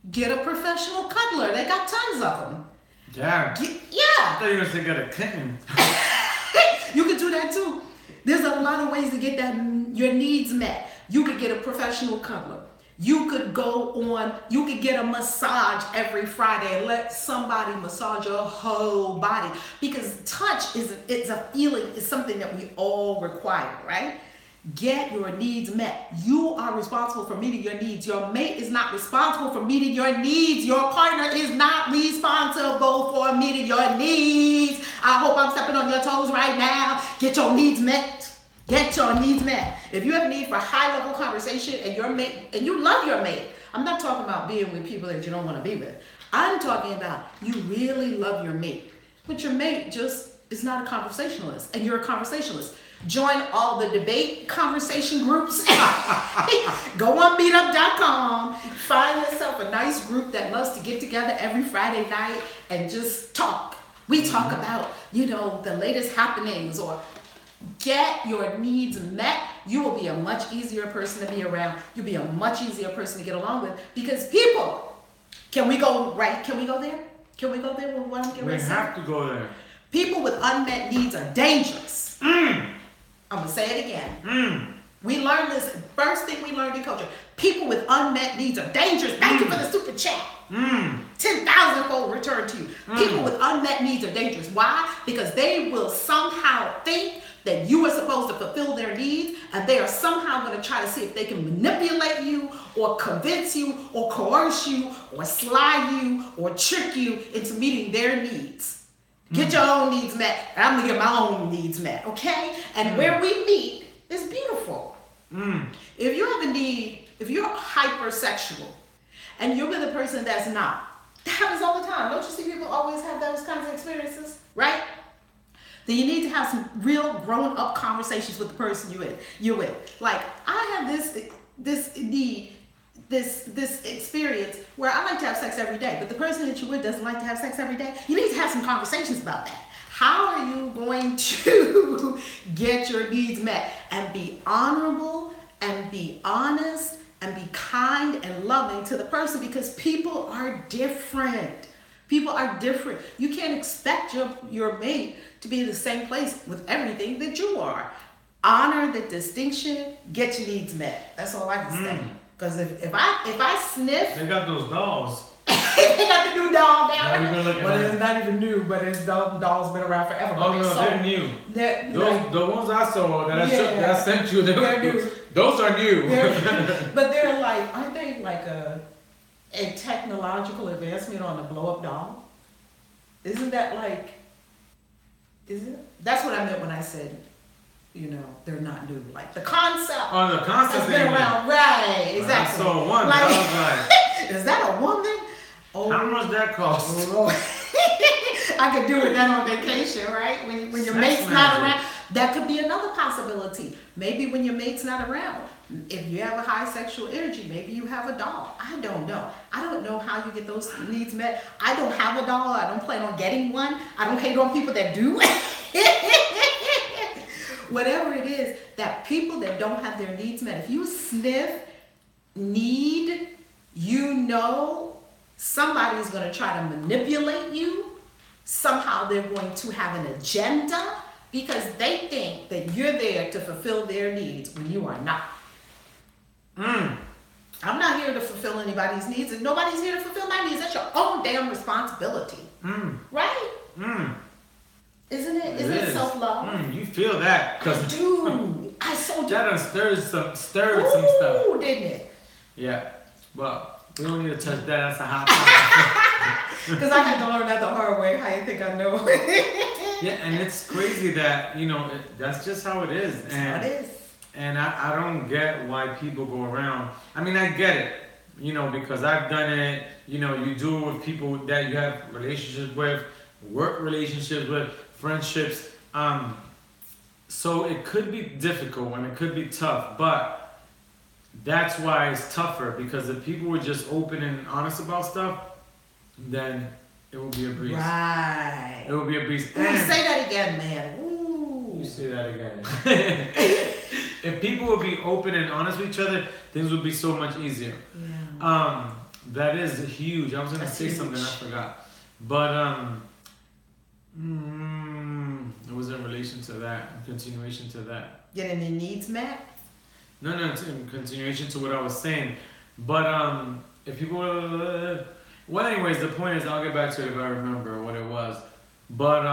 Get a professional cuddler. They got tons of them. Yeah. I thought you were going to say get a kitten. You could do that too. There's a lot of ways to get your needs met. You could get a professional cuddler. You could get a massage every Friday and let somebody massage your whole body. Because touch it's a feeling, it's something that we all require, right? Get your needs met. You are responsible for meeting your needs. Your mate is not responsible for meeting your needs. Your partner is not responsible for meeting your needs. I hope I'm stepping on your toes right now. Get your needs met. Get your needs met. If you have a need for high-level conversation and your mate, and you love your mate, I'm not talking about being with people that you don't want to be with. I'm talking about you really love your mate, but your mate just is not a conversationalist, and you're a conversationalist. Join all the debate conversation groups. Go on meetup.com. Find yourself a nice group that loves to get together every Friday night and just talk. We talk about, the latest happenings, or get your needs met. You will be a much easier person to be around. You'll be a much easier person to get along with, because people, can we go there? Can we go there with what I'm getting ready to say? We have to go there. People with unmet needs are dangerous. I'm going to say it again. We learned this, first thing we learned in culture. People with unmet needs are dangerous. Thank you for the super chat. 10,000-fold return to you. People with unmet needs are dangerous. Why? Because they will somehow think that you are supposed to fulfill their needs, and they are somehow going to try to see if they can manipulate you or convince you or coerce you or slide you or trick you into meeting their needs. Get your own needs met, and I'm going to get my own needs met, okay? And where we meet is beautiful. If you have a need, if you're hypersexual, and you're with a person that's not, that happens all the time. Don't you see people always have those kinds of experiences, right? Then you need to have some real grown-up conversations with the person you're with. Like, I have this need, this experience where I like to have sex every day, but the person that you're with doesn't like to have sex every day. You need to have some conversations about that. How are you going to get your needs met and be honorable and be honest and be kind and loving to the person? Because people are different. People are different. You can't expect your mate to be in the same place with everything that you are. Honor the distinction, get your needs met. That's all I can say. Because if I sniff, they got those dolls. they got the new doll down there. But it's not even new, but it's dolls been around forever. Oh no, they're new. The ones I saw that I sent you, they're new. Those are new. But they're like, aren't they like a technological advancement on a blow up doll? Isn't that like? Is it? That's what I meant when I said, they're not new. Like the concept. Oh, the concept has been around, right? Exactly. I saw one. Like, I was like, is that a woman? Oh, how much that cost? I could do with that on vacation, right? When your mate's not around, that could be another possibility. Maybe when your mate's not around, if you have a high sexual energy, maybe you have a doll. I don't know. I don't know how you get those needs met. I don't have a doll. I don't plan on getting one. I don't hate on people that do. Whatever it is, that people that don't have their needs met, if you sniff need, somebody's going to try to manipulate you. Somehow they're going to have an agenda because they think that you're there to fulfill their needs when you are not. I'm not here to fulfill anybody's needs, and nobody's here to fulfill my needs. That's your own damn responsibility. Right? Isn't it? Isn't it self-love? You feel that. Dude, I so do. That stirred some stuff. Ooh, didn't it? Yeah. Well, we don't need to touch that. That's a hot topic. Because I had to learn that the hard way. How you think I know? Yeah, and it's crazy that, that's just how it is. That's how it is. And I don't get why people go around. I mean, I get it, because I've done it. You do it with people that you have relationships with, work relationships with, friendships. So it could be difficult and it could be tough, but that's why it's tougher, because if people were just open and honest about stuff, then it will be a breeze. Right. It will be a breeze. Ooh, say that again, man. Ooh. You say that again. If people would be open and honest with each other, things would be so much easier. Yeah. That is huge. I was going to say huge. something, I forgot. But it was in relation to that, in continuation to that. Getting your needs met? No, it's in continuation to what I was saying. But if people, well, anyways, the point is, I'll get back to it if I remember what it was. But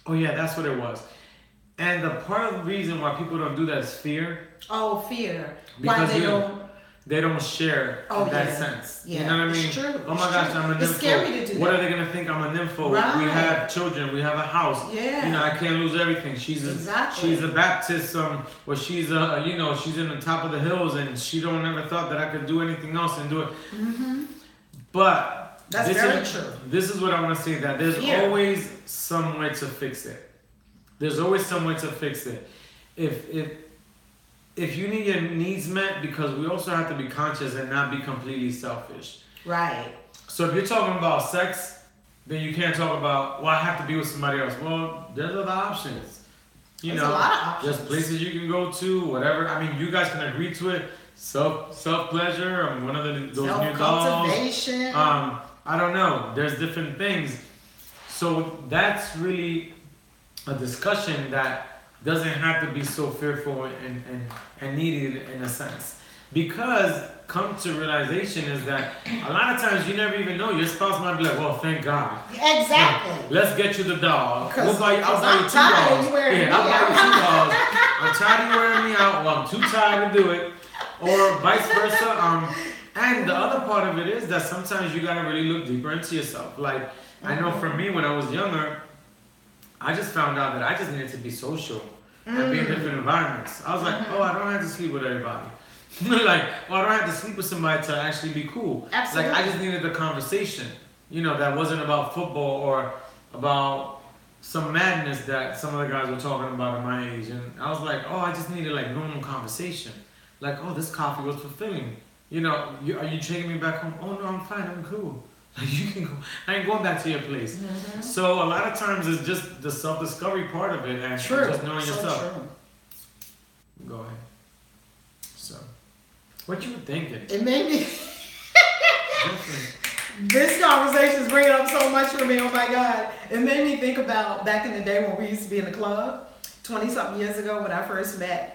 oh yeah, that's what it was. And the part of the reason why people don't do that is fear. Oh, fear. Why Because they don't? they don't share in that sense. Yeah. You know what I mean? It's true. Oh my gosh, I'm a nympho. It's scary to do What that. are they gonna think I'm a nympho? Right. We have children, we have a house. Yeah. You know, I can't lose everything. She's a Baptist, or she's a, she's in the top of the hills, and she don't ever thought that I could do anything else and do it. Mm-hmm. But that's very true. This is what I want to say, that there's always some way to fix it. There's always some way to fix it. If you need your needs met, because we also have to be conscious and not be completely selfish. Right. So if you're talking about sex, then you can't talk about, well, I have to be with somebody else. Well, there's other options. There's a lot of options. There's places you can go to, whatever. I mean, you guys can agree to it. Self pleasure. One of those new dolls. Self-cultivation. I don't know. There's different things. So that's really a discussion that doesn't have to be so fearful and needed in a sense. Because come to realization is that a lot of times you never even know. Your spouse might be like, well, thank God. Exactly. Let's get you the doll. I'll buy you two dolls. I'm tired of you wearing me out, or I'm too tired to do it. Or vice versa. And the other part of it is that sometimes you gotta really look deeper into yourself. Like, I know for me, when I was younger, I just found out that I just needed to be social and be in different environments. I was like, oh, I don't have to sleep with everybody. Like, oh, I don't have to sleep with somebody to actually be cool. Absolutely. Like, I just needed the conversation, that wasn't about football or about some madness that some of the guys were talking about at my age. And I was like, oh, I just needed like normal conversation. Like, oh, this coffee was fulfilling. Are you taking me back home? Oh, no, I'm fine. I'm cool. Like, you can go. I ain't going back to your place. Mm-hmm. So a lot of times it's just the self-discovery part of it and just knowing yourself. True. Go ahead. So, what you were thinking? It made me... This conversation is bringing up so much for me. Oh, my God. It made me think about back in the day when we used to be in the club, 20-something years ago when I first met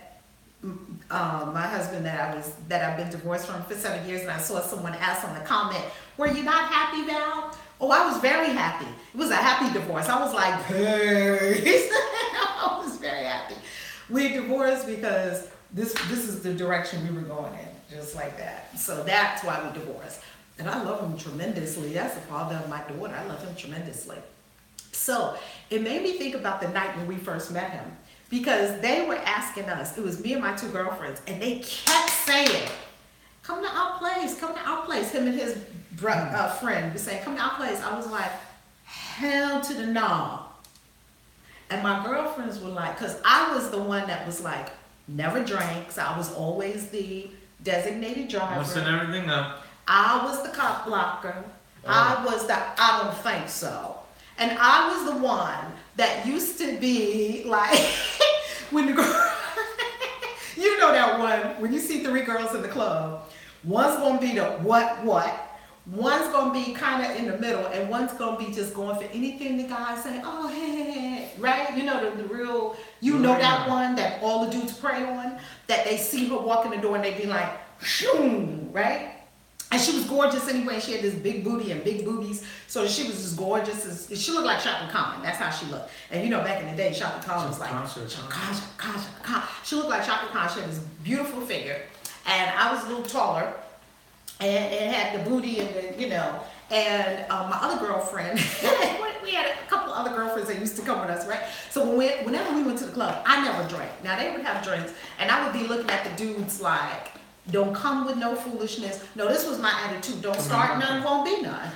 my husband that I've been divorced from for 7 years, and I saw someone ask on the comment, "Were you not happy, Val?" Oh, I was very happy. It was a happy divorce. I was like, peace. I was very happy. We divorced because this is the direction we were going in, just like that. So that's why we divorced. And I love him tremendously. That's the father of my daughter. I love him tremendously. So it made me think about the night when we first met him. Because they were asking us, it was me and my two girlfriends, and they kept saying, come to our place, come to our place. Him and his friend were saying, come to our place. I was like, hell to the no. And my girlfriends were like, because I was the one that was like, never drank, so I was always the designated driver. Messing everything up. I was the cop blocker. I was the, I don't think so. And I was the one that used to be like, when the girl, you know that one, when you see three girls in the club, one's going to be the what, one's going to be kind of in the middle, and one's going to be just going for anything the guys say, oh, hey, right? You know, the real, that one that all the dudes prey on, that they see her walk in the door and they be like, shoom, right? And she was gorgeous anyway. She had this big booty and big boobies. So she was as gorgeous as, she looked like Shaka Khan. That's how she looked. And back in the day, Shaka Khan was like, she looked like Shaka Khan. She had this beautiful figure. And I was a little taller. And it had the booty and the, and my other girlfriend, we had a couple of other girlfriends that used to come with us, right? So whenever we went to the club, I never drank. Now they would have drinks, and I would be looking at the dudes like, don't come with no foolishness. No, this was my attitude. Don't start none, won't be none.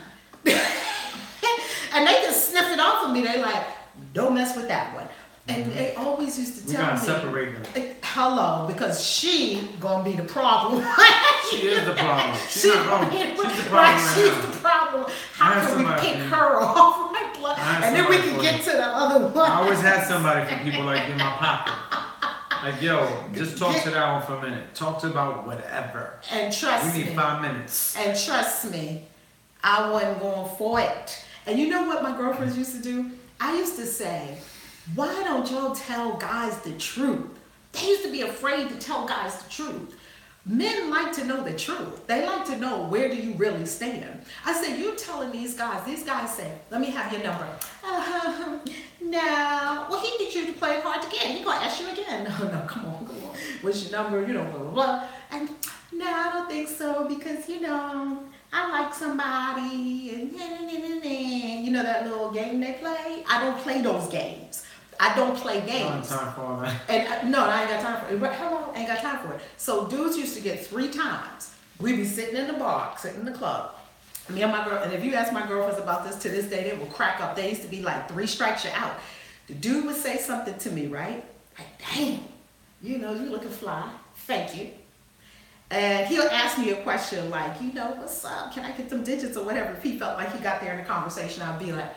And they just sniff it off of me. They like, don't mess with that one. And they always used to tell me. We gotta separate them. Hello, because she gonna be the problem. She is the problem. She's the problem. She's the problem. How can we pick her off? And then we can get to the other one. I always had somebody for people like in my pocket. Like, yo, just talk to that one for a minute. Talk to about whatever. And trust me. We need 5 minutes. And trust me, I wasn't going for it. And you know what my girlfriends used to do? I used to say, why don't y'all tell guys the truth? They used to be afraid to tell guys the truth. Men like to know the truth. They like to know, where do you really stand. I said, you telling these guys say, let me have your number. No. Well, he needs you to play hard to get. He gonna ask you again. No, come on. What's your number? Blah, blah, blah. And no, I don't think so, because, I like somebody, and that little game they play. I don't play those games. I don't play games. I don't have time for all that. And no, I ain't got time for it. But hello, I ain't got time for it. So dudes used to get 3 times. We'd be sitting in the bar, sitting in the club. Me and my girl, and if you ask my girlfriends about this, to this day, they will crack up. They used to be like, 3 strikes, you're out. The dude would say something to me, right? Like, dang, you looking fly. Thank you. And he'll ask me a question like, what's up? Can I get some digits or whatever? If he felt like he got there in the conversation, I'd be like,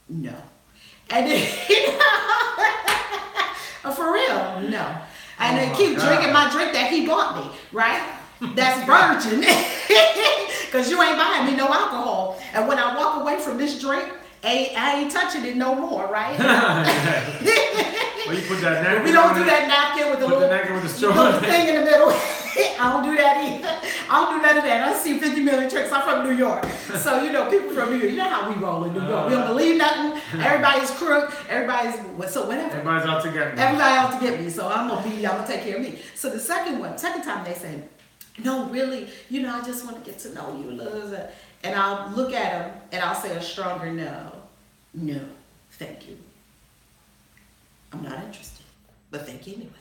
no. And then, for real, no. And then keep drinking my drink that he bought me, right? That's virgin. Because you ain't buying me no alcohol. And when I walk away from this drink, I ain't touching it no more, right? Well, you put that napkin. We don't do that napkin with the little thing in the middle. I don't do that either. I don't do none of that. I see 50 million tricks. I'm from New York. So, people from New York, you know how we roll in New York. We don't believe nothing. Everybody's crook. So whatever. Everybody's out to get me. Everybody out to get me. So I'm going to take care of me. So the second time they say, no, really, I just want to get to know you. And I'll look at them and I'll say a stronger no. No, thank you. I'm not interested. But thank you anyway.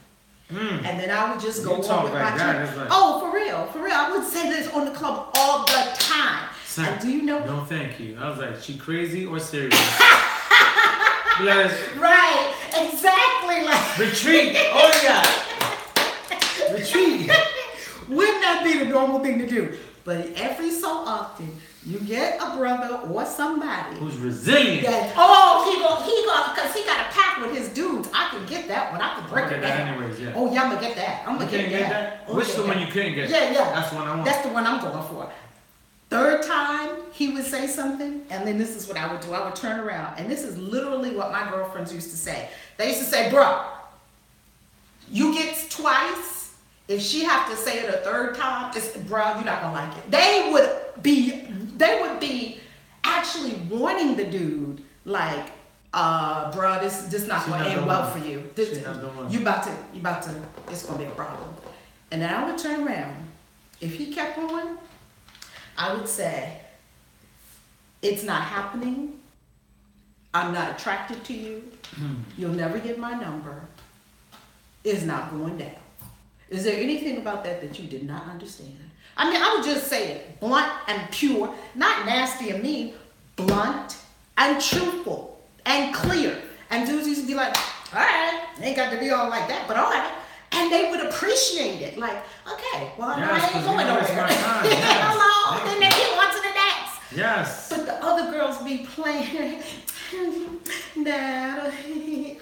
And then I would just go on with my drink. Like, oh, for real. I would say this on the club all the time. Son, and do you know? No, thank you. I was like, she crazy or serious? Yes. Right, exactly. Like retreat. Oh yeah. Retreat. Wouldn't that be the normal thing to do? But every so often, you get a brother or somebody who's resilient. That, because he got a pack with his dudes. I can get that one. I can break it down. Anyways, yeah. Oh yeah, I'm gonna get that. I'm gonna get that. Which is the one you couldn't get? Yeah. That's the one I want. That's the one I'm going for. Third time, he would say something, and then this is what I would do. I would turn around, and this is literally what my girlfriends used to say. They used to say, "Bro, you get twice. If she have to say it a third time, bro, you're not gonna like it." They would be actually warning the dude, like, bro, this not gonna end well for you. You about to, it's gonna be a problem. And then I would turn around. If he kept going, I would say, it's not happening. I'm not attracted to you. You'll never get my number. It's not going down. Is there anything about that you did not understand? I mean, I would just say it blunt and pure, not nasty and mean, blunt and truthful and clear. And dudes used to be like, all right, ain't got to be all like that, but all right. And they would appreciate it. Like, okay, well, I ain't going nowhere. Hello, then they get on to the next. Yes. But the other girls be playing. Nah,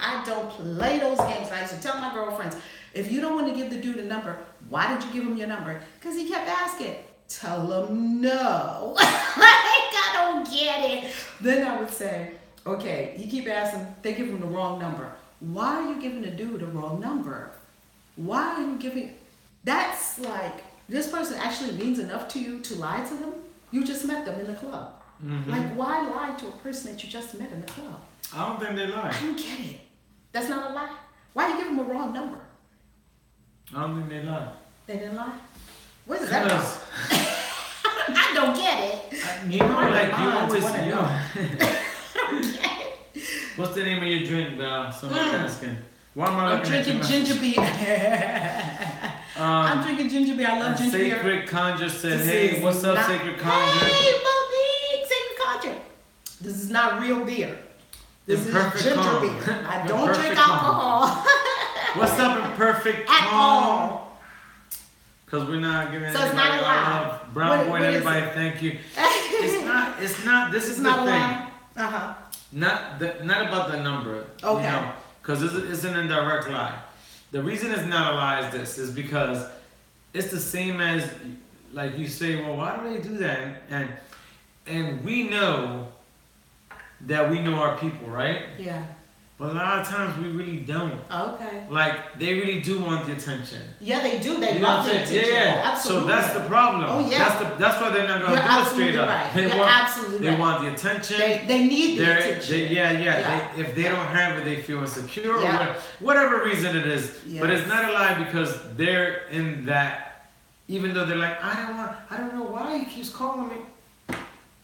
I don't play those games. I used to tell my girlfriends, if you don't want to give the dude a number, why did you give him your number? Because he kept asking. Tell him no. Like, I don't get it. Then I would say, okay, you keep asking, they give him the wrong number. Why are you giving the dude the wrong number? Why are you giving? That's like, this person actually means enough to you to lie to them? You just met them in the club. Mm-hmm. Like, why lie to a person that you just met in the club? I don't think they lie. I don't get it. That's not a lie. Why do you give them a wrong number? I don't think they lie. They didn't lie? What is that about? I don't get it. You know, like, you always, you know. I don't get it. What's the name of your drink, someone's asking? Why am I I'm drinking ginger beer. I'm drinking ginger beer. I love ginger beer. Sacred Conjure said, hey, what's up, Sacred Conjure? Hey, Monique, Sacred Conjure. This is not real beer. This is ginger beer. I don't drink alcohol. What's up in perfect calm? Because we're not giving so anybody a lie. Brown boy and everybody, thank you. It's not, this is the thing. Uh-huh. Not about the number. Okay. You know, because it's an indirect lie. The reason it's not a lie is this, is because it's the same as, like you say, well, why do they do that? And we know that we know our people, right? Yeah. But a lot of times we really don't. Okay. Like, they really do want the attention. Yeah, they do. They You know love what the I'm saying? attention. Yeah. Absolutely. So that's the problem. Oh, yeah. That's why they're not going to You're do it straight absolutely up. right. They You're want, absolutely they right. want the attention. They need the attention. Yeah. If they don't have it, they feel insecure. Yeah. Or whatever reason it is. Yes. But it's not a lie because they're in that. Even though they're like, I don't know why he keeps calling me.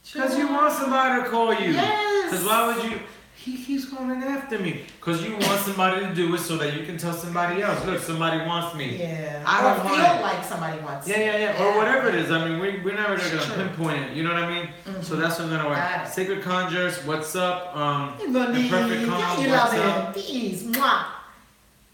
Because you want somebody to call you. Yes. Because why would you? He keeps coming after me. Because you want somebody to do it so that you can tell somebody else, look, somebody wants me. Yeah. I don't or want feel it. like somebody wants Yeah. Or whatever it is. I mean, we're never going to Sure. pinpoint it. You know what I mean? Mhm. So that's what I'm going to Got work. it. Sacred Conjures, what's up? The Money. Perfect Calm, You what's love up? it. Peace. Mwah.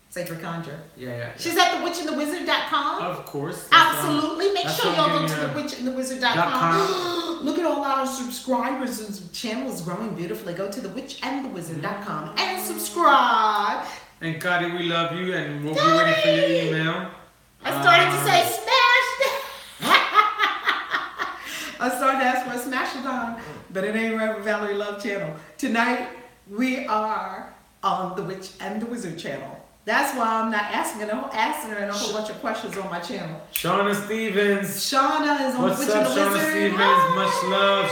Sacred Conjure. Yeah. She's at thewitchandthewizard.com. Of course. Absolutely. Make that's sure what y'all I'm go to giving thewitchandthewizard.com. Look at all our subscribers. The channel is growing beautifully. Go to thewitchandthewizard.com and subscribe. And Kari, we love you, and we'll be waiting for your email. I started to say smash. I started to ask for a smash-a-thon, but it ain't Reverend Valerie Love channel. Tonight, we are on the Witch and the Wizard channel. That's why I'm not answering a whole bunch of questions on my channel. Shauna Stevens. Shauna is on What's Witch up, and the Shauna Wizard. Stevens? Hi. Much love.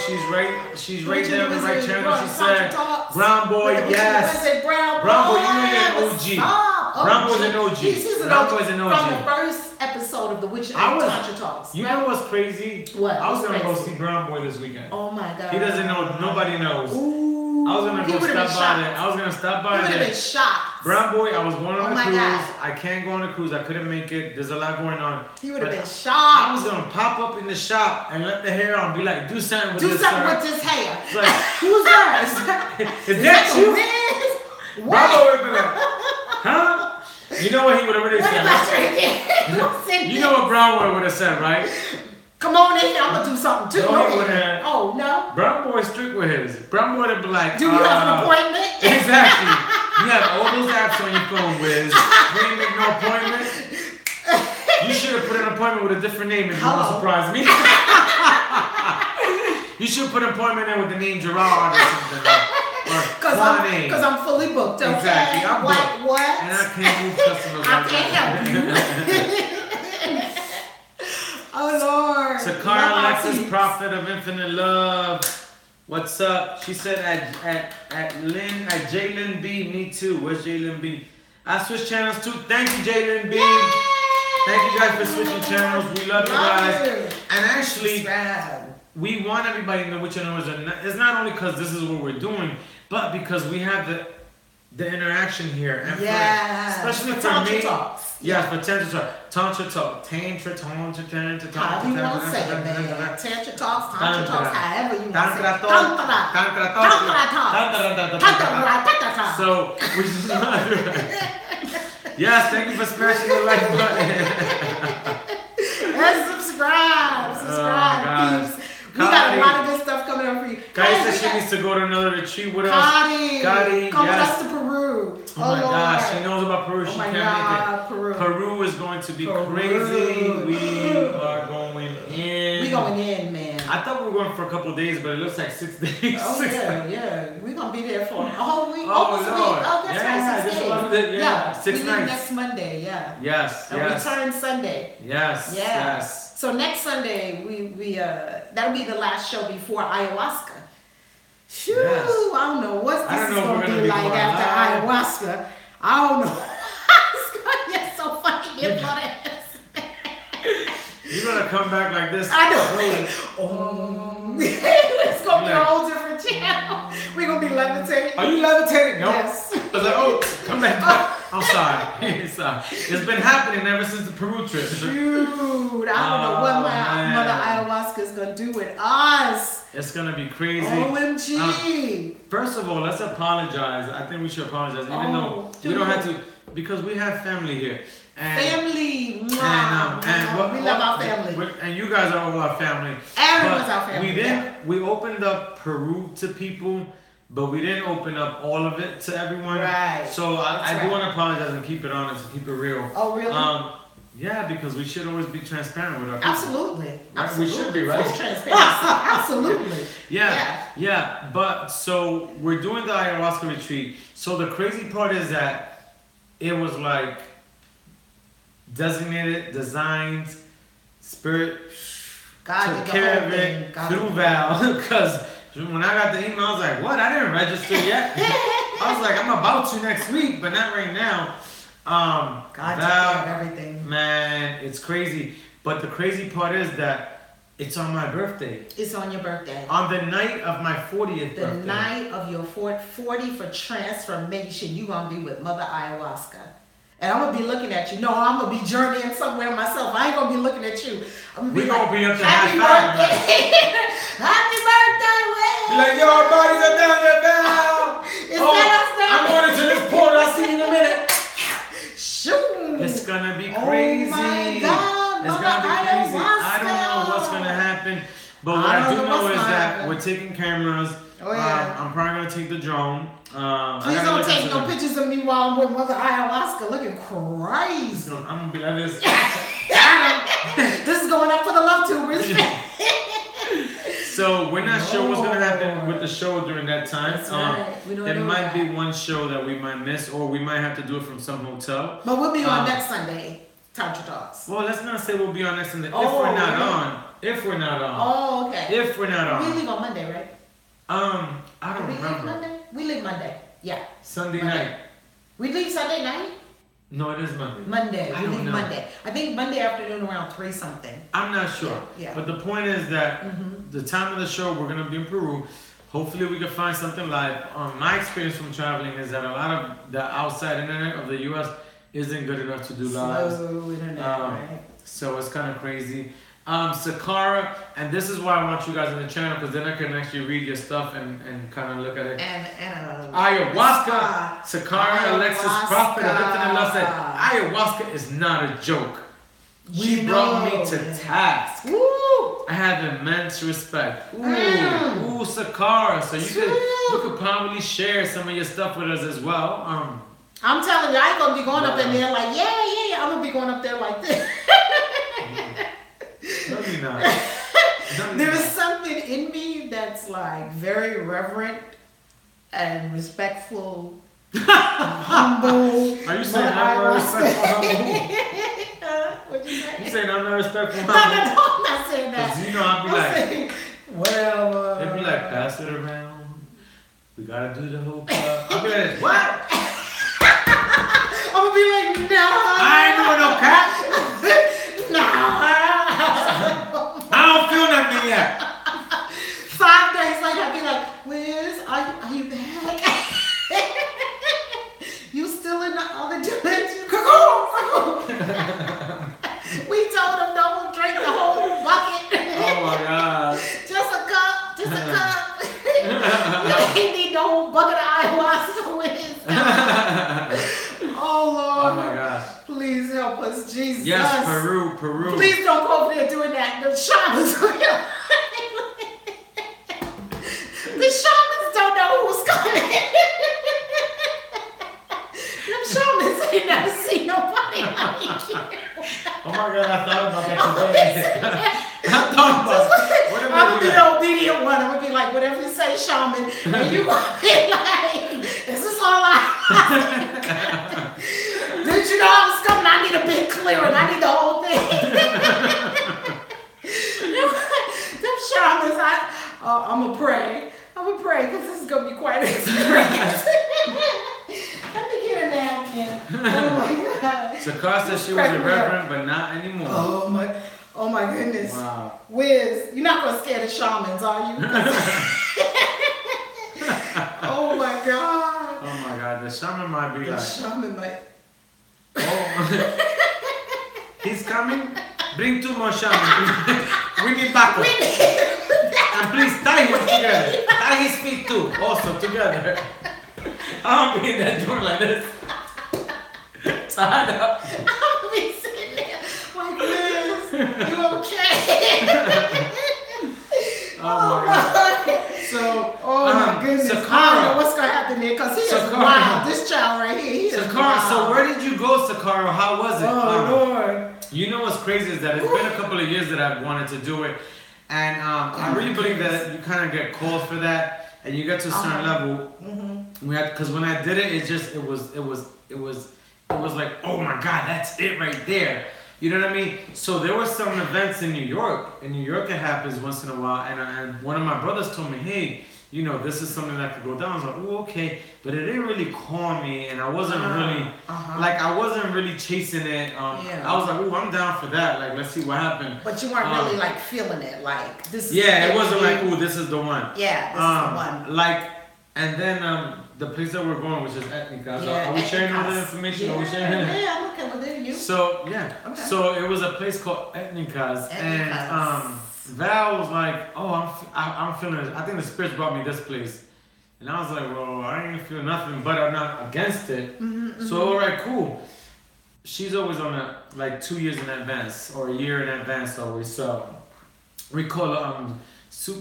She's right Witch and there on the the right Wizard. channel. We're She on said, Tantra Talks. Brown boy, With the Witch and the yes. Wizard. Brown Brown boy, boy, you an what's OG. up? Brown boy's an OG. He's an Brown OG. boy's an From OG. the first episode of the Witch and I was- Tantra Talks. You know what's crazy? What? I was What's gonna go crazy? see Brown Boy this weekend. Oh my God. He doesn't know. Nobody knows. Ooh. I was gonna He go would've been stop by shocked. there. I was gonna stop He by would have there. been shocked. Brown Boy, I was going on Oh a my cruise. God. I can't go on a cruise. I couldn't make it. There's a lot going on. He would have But been I shocked. was gonna pop up in the shop and let the hair on, be like, do something with Do this. something sir." with this hair. It's like, who's that? Is that the you? Wiz? Brown Boy What? would be like, huh? You know what he would have really What said, am I right? drinking? You know what Brown Boy would have said, right? Come on in here. I'm gonna do something too. No, he Okay. wouldn't. Oh no. Brown Boy strict with his. Brown Boy would be like, Do you have an appointment? Exactly. You have all those apps on your phone, Wiz. You ain't make no appointment. You should have put an appointment with a different name if you want to Hello. surprise me. You should put an appointment in with the name Gerard or something. Or Kwame. Cause I'm fully booked. Okay. Exactly, I'm What? booked. What? And I can't move customers I like can't that. help you. Oh Lord. Sakara Love Alexis, our Prophet of Infinite Love. What's up? She said at Jalen B. Me too. Where's Jalen B? I switched channels too. Thank you, Jalen B. Yay! Thank you guys for switching channels. We love you guys. you. And actually, Subscribe. we want everybody to know which channel is. It's not only because this is what we're doing, but because we have the interaction here. And Yeah. especially for Tantra me. Talks. Yes, for Tantra Talk. Tantra Talk. Tantra. However you want to say it, man. Tantra Talks, Tantra Talks, however you want to say Tantra it. Talk. Tantra. Tantra Tantra Talk. Talks. Tantra Talks. So, we just yes, thank you for smashing the like button. And subscribe. Subscribe, guys. peeps. We got a lot of good stuff coming up for you. Kai Hey, said we she got- needs to go to another retreat with us. Gotti. Come with yes. us to Peru. Oh my gosh, she Lord. knows about Peru. Oh She my can't God, make it. Peru. Peru is going to be Peru. crazy. We are going in. We going in, man. I thought we were going for a couple of days, but it looks like 6 days. Oh yeah. We're gonna be there for a whole week. Oh, Almost a week. Lord. Oh, that's Yeah, right. 6 just days. loved it. Yeah, 6 we leave nights. next Monday. Yeah. Yes, And yes, return Sunday. yes, Yeah. yes. So next Sunday we that'll be the last show before ayahuasca. Phew, Yes. I don't know what I this don't is know if gonna we're gonna be be like going after live. ayahuasca. I don't know. It's gonna get so fucking get funny. You're gonna come back like this. I know. It's gonna be a whole different channel. We're gonna be levitating. Are you levitating? No. Yes. I was like, oh, come back. I'm sorry. Sorry. It's been happening ever since the Peru trip. Dude, I don't know what man. Mother Ayahuasca is gonna do with us. It's gonna be crazy. OMG. First of all, let's apologize. I think we should apologize, even Oh, though we don't have to, because we have family here. And, Family. and what, we love our family. And you guys are all our family. Everyone's But our family. We didn't. We opened up Peru to people, but we didn't open up all of it to everyone. Right. So I That's do right. want to apologize and keep it honest and keep it real. Oh, really? Yeah, because we should always be transparent with our people. Absolutely. Right? We should be, right? Full transparency. Absolutely. Yeah. But so we're doing the ayahuasca retreat. So the crazy part is that it was like designated, designed, spirit God took did the care whole of thing. it God through did- Val. Because when I got the email, I was like, what? I didn't register yet. I was like, I'm about to next week, but not right now. God took care of everything. Man, it's crazy. But the crazy part is that it's on my birthday. It's on your birthday. On the night of my 40th The birthday. night of your 40 for transformation, you gonna be with Mother Ayahuasca. And I'm gonna be looking at you. No, I'm gonna be journeying somewhere myself. I ain't gonna be looking at you. I'm gonna We be gonna like, be up to happy high five, birthday. Happy birthday, Will. Be like, yo, our bodies are down there, Val. Is that us I'm now? going into this portal. I'll see you in a minute. Shoot. It's gonna be Oh crazy. my God, It's Mother gonna be crazy. I don't Ayahuasca. know what's gonna happen, but what I I don't do know know what's is gonna that happen. we're taking cameras. Oh, yeah. I'm probably gonna take the drone. I Please gotta don't look take into no the- pictures of me while I'm with Mother Ayahuasca looking crazy. I'm gonna be like this. This is going up for the love tubers. So we're not sure what's gonna happen with the show during that time. That's right. We don't There know might that. be one show that we might miss, or we might have to do it from some hotel. But we'll be on Um, next Sunday, Tantra Talks. Well, let's not say we'll be on next Sunday. If Oh, we're not okay. on. If we're not on. Oh, okay. If we're not We on. leave on Monday, right? I don't we leave remember. Monday? We leave Monday. Yeah. Sunday Monday. night. We leave Sunday night? No, it is Monday. Monday. I We don't leave know. Monday. I think Monday afternoon around 3 something. I'm not sure. Yeah. But the point is that Mm-hmm. the time of the show, we're going to be in Peru. Hopefully, we can find something live. My experience from traveling is that a lot of the outside internet of the U.S. isn't good enough to do lives. Slow internet, right? So it's kind of crazy. Sakara, and this is why I want you guys on the channel, because then I can actually read your stuff and kind of look at it. And Ayahuasca, Sakara, Alexis Prophet, of Infinite Love said, ayahuasca is not a joke. She We brought me know. to task. Woo! I have immense respect. Ooh, Mm. ooh, Sakara. So you could probably share some of your stuff with us as well. I'm telling you, I ain't gonna be going up in there like, yeah. I'm gonna be going up there like this. No, you're not. There is something in me that's like very reverent and respectful, humble. Are you saying Mother I'm not Ayahuasca. respectful? Humble? What'd you say? You saying I'm not respectful? No, Humble? I'm not saying that. 'Cause you know I'll be I'm like, saying, well, they'd be like, pass it around. We gotta do the whole club. I'll be like, what? I'm gonna be like, no. I ain't doing no crap. No. I don't feel nothing yet. 5 days later, I'd be like, Wiz, are you back? You still in the other dimension? We told him don't drink the whole bucket. Oh my god. Just a cup, just a cup. You ain't need the whole bucket of ayahuasca, Wiz. Oh Lord. Oh my gosh. Please help us, Jesus. Yes, Peru. Please don't go over there doing that. The shamans. The shamans don't know who's coming. Them shamans ain't never seen nobody like you. Oh my god, I thought about that today. I thought about it. What am I'm I gonna be doing? the obedient one. I'm gonna be like, whatever you say, shaman, and you gonna be like, this is all I. Did you know I was coming? I need a big clearing. I need the whole thing. Them shamans, I'm gonna pray. I'm gonna pray because this is gonna be quite an experience. Let me get a napkin. Oh my God. Sakar said she was a reverend, but not anymore. Oh my goodness. Wow. Wiz, you're not gonna scare the shamans, are you? Oh my God. Oh my god, the shaman might be The like, shaman might. oh. He's coming. Bring 2 more shamans. We need backup. And please tie him together. Tie his feet too, also together. I'll be in that door like this. Tied up. I'm gonna be sitting there like this. You okay? Oh my god. So, Oh my goodness. I don't know Sakara. what's gonna happen there because he is Sakara. wild. This child right here, he is Sakara, wild. so where did you go, Sakara? How was it? Oh Lord. You know what's crazy is that it's been a couple of years that I've wanted to do it, and I really believe that you kind of get called for that, and you get to a certain level. Because when I did it, it was like, oh my God, that's it right there. You know what I mean? So there were some events in New York. In New York, it happens once in a while, and one of my brothers told me, hey, you know, this is something that could go down. I was like, oh, okay. But it didn't really call me, and I wasn't I wasn't really chasing it. I was like, oh, I'm down for that. Like, let's see what happened. But you weren't really, like, feeling it. Like, this is it wasn't like, oh, this is the one. Yeah, this is the one. Like, and then the place that we're going, which is Ethnica. So are we sharing all the information? Yeah, are we sharing it? Yeah, I'm okay with it. You? So, yeah. Okay. So it was a place called Ethnica's. And Val was like, oh, I'm feeling it. I think the spirits brought me this place. And I was like, well, I ain't feel nothing, but I'm not against it. So, all right, cool. She's always on like 2 years in advance or a year in advance always. So we call her,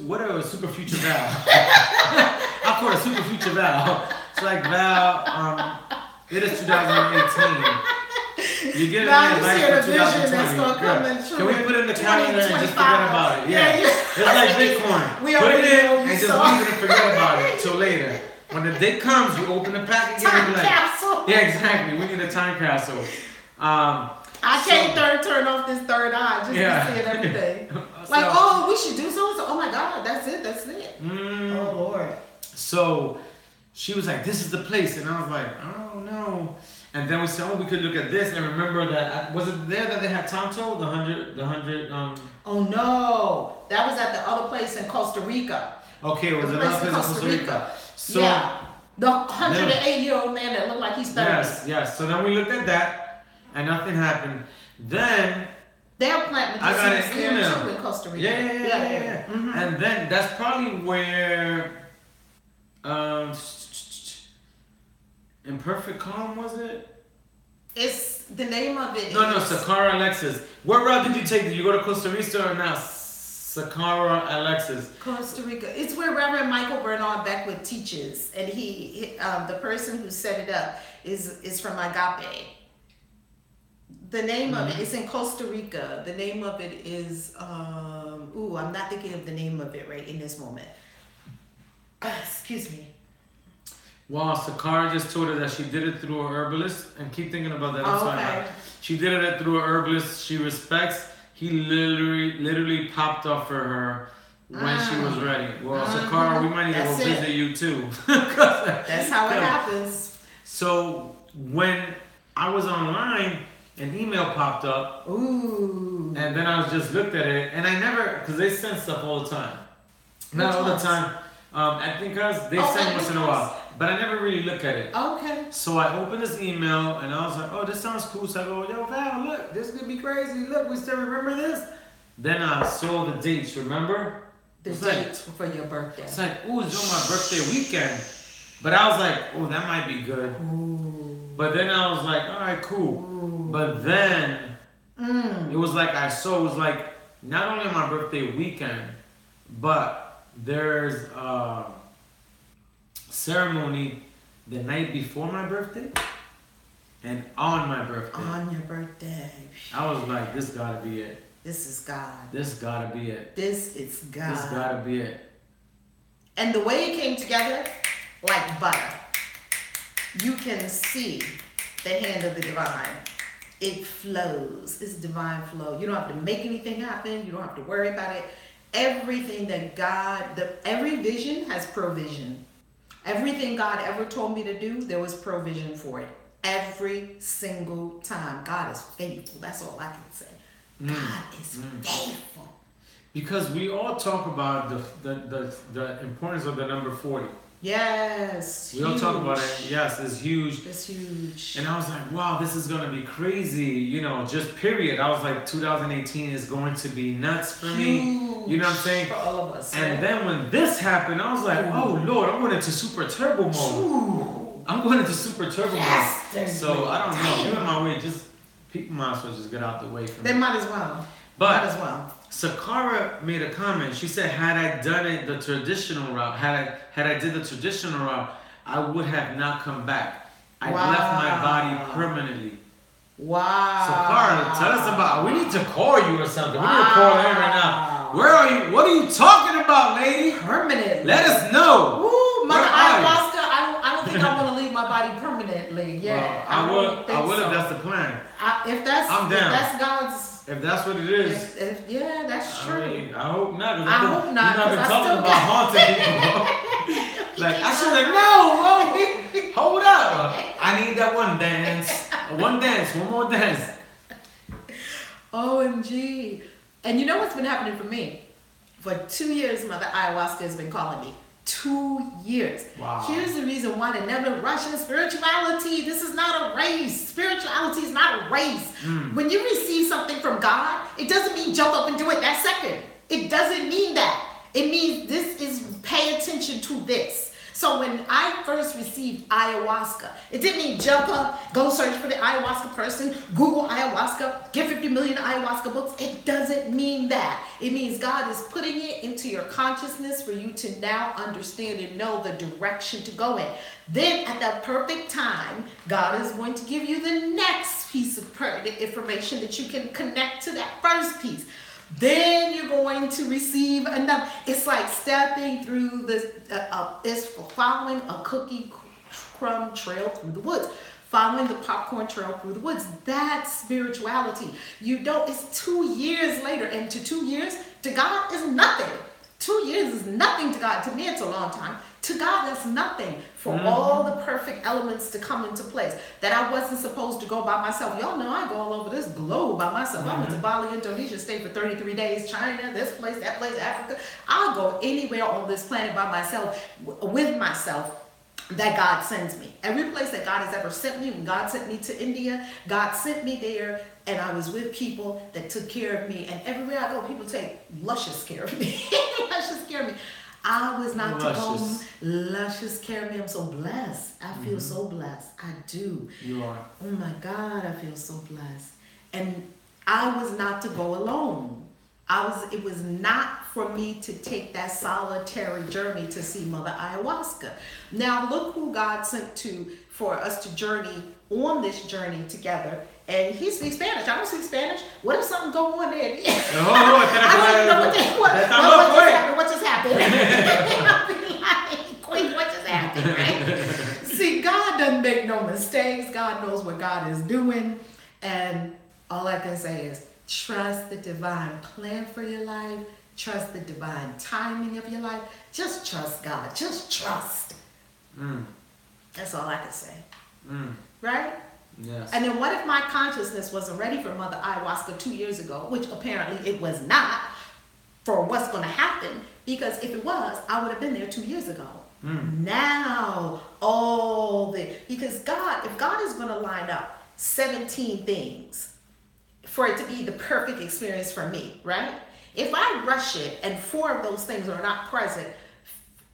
whatever, Super Future Val. I call her Super Future Val. It's like, Val, it is 2018. You get an advice for 2020. Can we put it in the calendar and just forget about it? Yeah. It's like Bitcoin. Put it in and just leave it and forget about it till later. When the day comes, you open the pack again and be like, yeah, exactly. We need a time capsule. I can't turn off this third eye just to see it every day. Like, oh, we should do so. Oh my God, that's it. Oh Lord. So she was like, this is the place. And I was like, oh no. And then we said, oh, we could look at this. And remember that, was it there that they had Tantra? The 100. Oh no. That was at the other place in Costa Rica. Okay, it was another place in Costa Rica. So, yeah. The 108-year-old man that looked like he's 30. Yes. So then we looked at that, and nothing happened. Then they're planting I got an email in Costa Rica. Yeah. And then that's probably where Imperfect Calm, was it? It's the name of it. No, Sakara Alexis. What route did you take? Did you go to Costa Rica or not? Sakara Alexis. Costa Rica. It's where Reverend Michael Bernard Beckwith teaches, and he the person who set it up is from Agape. The name of it is in Costa Rica. The name of it is I'm not thinking of the name of it right in this moment. Excuse me. Wow, Sakara just told her that she did it through a herbalist, and keep thinking about that. I'm sorry. Okay. She did it through a herbalist she respects. He literally popped up for her when she was ready. Well, Sakara, we might need to go visit you too. That's how it happens. So when I was online, an email popped up. Ooh. And then I just looked at it, and I never, because they send stuff all the time. Not all the time. I think they send once in a while. But I never really look at it. Okay. So I opened this email and I was like, oh, this sounds cool. So I go, yo, Val, look, this is going to be crazy. Look, we still remember this. Then I saw the dates, remember? The dates for your birthday. It's like, ooh, it's on my birthday weekend. But I was like, oh, that might be good. Ooh. But then I was like, all right, cool. Ooh. But then it was like it was like not only on my birthday weekend, but there's ceremony the night before my birthday and on my birthday. On your birthday. I was like, this gotta be it. This is God. This gotta be it. This is God. This gotta be it. And the way it came together, like butter. You can see the hand of the divine. It flows. It's divine flow. You don't have to make anything happen. You don't have to worry about it. Everything that every vision has provision. Everything God ever told me to do, there was provision for it. Every single time. God is faithful. That's all I can say. God is faithful. Because we all talk about the importance of the number 40. Yes. We all talk about it. Yes, it's huge. It's huge. And I was like, wow, this is going to be crazy. You know, just period. I was like, 2018 is going to be nuts for me. You know what I'm saying? For all of us. And then when this happened, I was like, oh, Lord, I'm going into super turbo mode. I'm going into super turbo mode. So I don't know. You're in my way. Just people might as well just get out the way from me. They might as well. But might as well. Sakara made a comment. She said, had I done it the traditional route, had I did the traditional route, I would have not come back. I left my body permanently. Wow. So, Cara, tell us about. We need to call you or something. We need to call her right now. Where are you? What are you talking about, lady? Permanently. Let us know. Woo, Mother Where are you? Ayahuasca. I don't think I want to leave my body permanently. Yeah, Well, I will so. if that's the plan. If that's I'm down. If that's God's. If that's what it is. Yeah, that's true. I mean, I hope not. I hope not. You've been I talking still about haunting people. Like, I should have known. Hold up. I need that one dance. One more dance. OMG. And you know what's been happening for me? For 2 years, Mother Ayahuasca has been calling me. 2 years. Wow. Here's the reason why they never rush in spirituality. This is not a race. Spirituality is not a race. When you receive something from God, it doesn't mean jump up and do it that second. It doesn't mean that. It means this is pay attention to this. So when I first received ayahuasca, it didn't mean jump up, go search for the ayahuasca person, Google ayahuasca, get 50 million ayahuasca books. It doesn't mean that. It means God is putting it into your consciousness for you to now understand and know the direction to go in. Then at that perfect time, God is going to give you the next piece of information that you can connect to that first piece. Then you're going to receive another. It's like stepping through this, it's following a cookie crumb trail through the woods. Following the popcorn trail through the woods. That's spirituality. You don't, it's 2 years later, and to 2 years, to God is nothing. 2 years is nothing to God. To me, it's a long time. To God, that's nothing for all the perfect elements to come into place. That I wasn't supposed to go by myself. Y'all know I go all over this globe by myself. I went to Bali, Indonesia, stayed for 33 days, China, this place, that place, Africa. I'll go anywhere on this planet by myself, with myself, that God sends me. Every place that God has ever sent me, when God sent me to India, God sent me there, and I was with people that took care of me. And everywhere I go, people take luscious care of me. Luscious care of me. I was not to go luscious care of me. I'm so blessed. I feel so blessed. I do. You are. Oh my God, I feel so blessed. And I was not to go alone. It was not for me to take that solitary journey to see Mother Ayahuasca. Now look who God sent to for us to journey on this journey together. And he speaks Spanish. I don't speak Spanish. What if something go on there? I don't know what just happened. I'll be like, Queen, what just happened? Right? See, God doesn't make no mistakes. God knows what God is doing. And all I can say is trust the divine plan for your life. Trust the divine timing of your life. Just trust God. Just trust. That's all I can say. Right? Yes. And then what if my consciousness wasn't ready for Mother Ayahuasca 2 years ago, which apparently it was not, for what's going to happen, because if it was, I would have been there 2 years ago. Now, because God, if God is going to line up 17 things for it to be the perfect experience for me, right? If I rush it and 4 of those things are not present,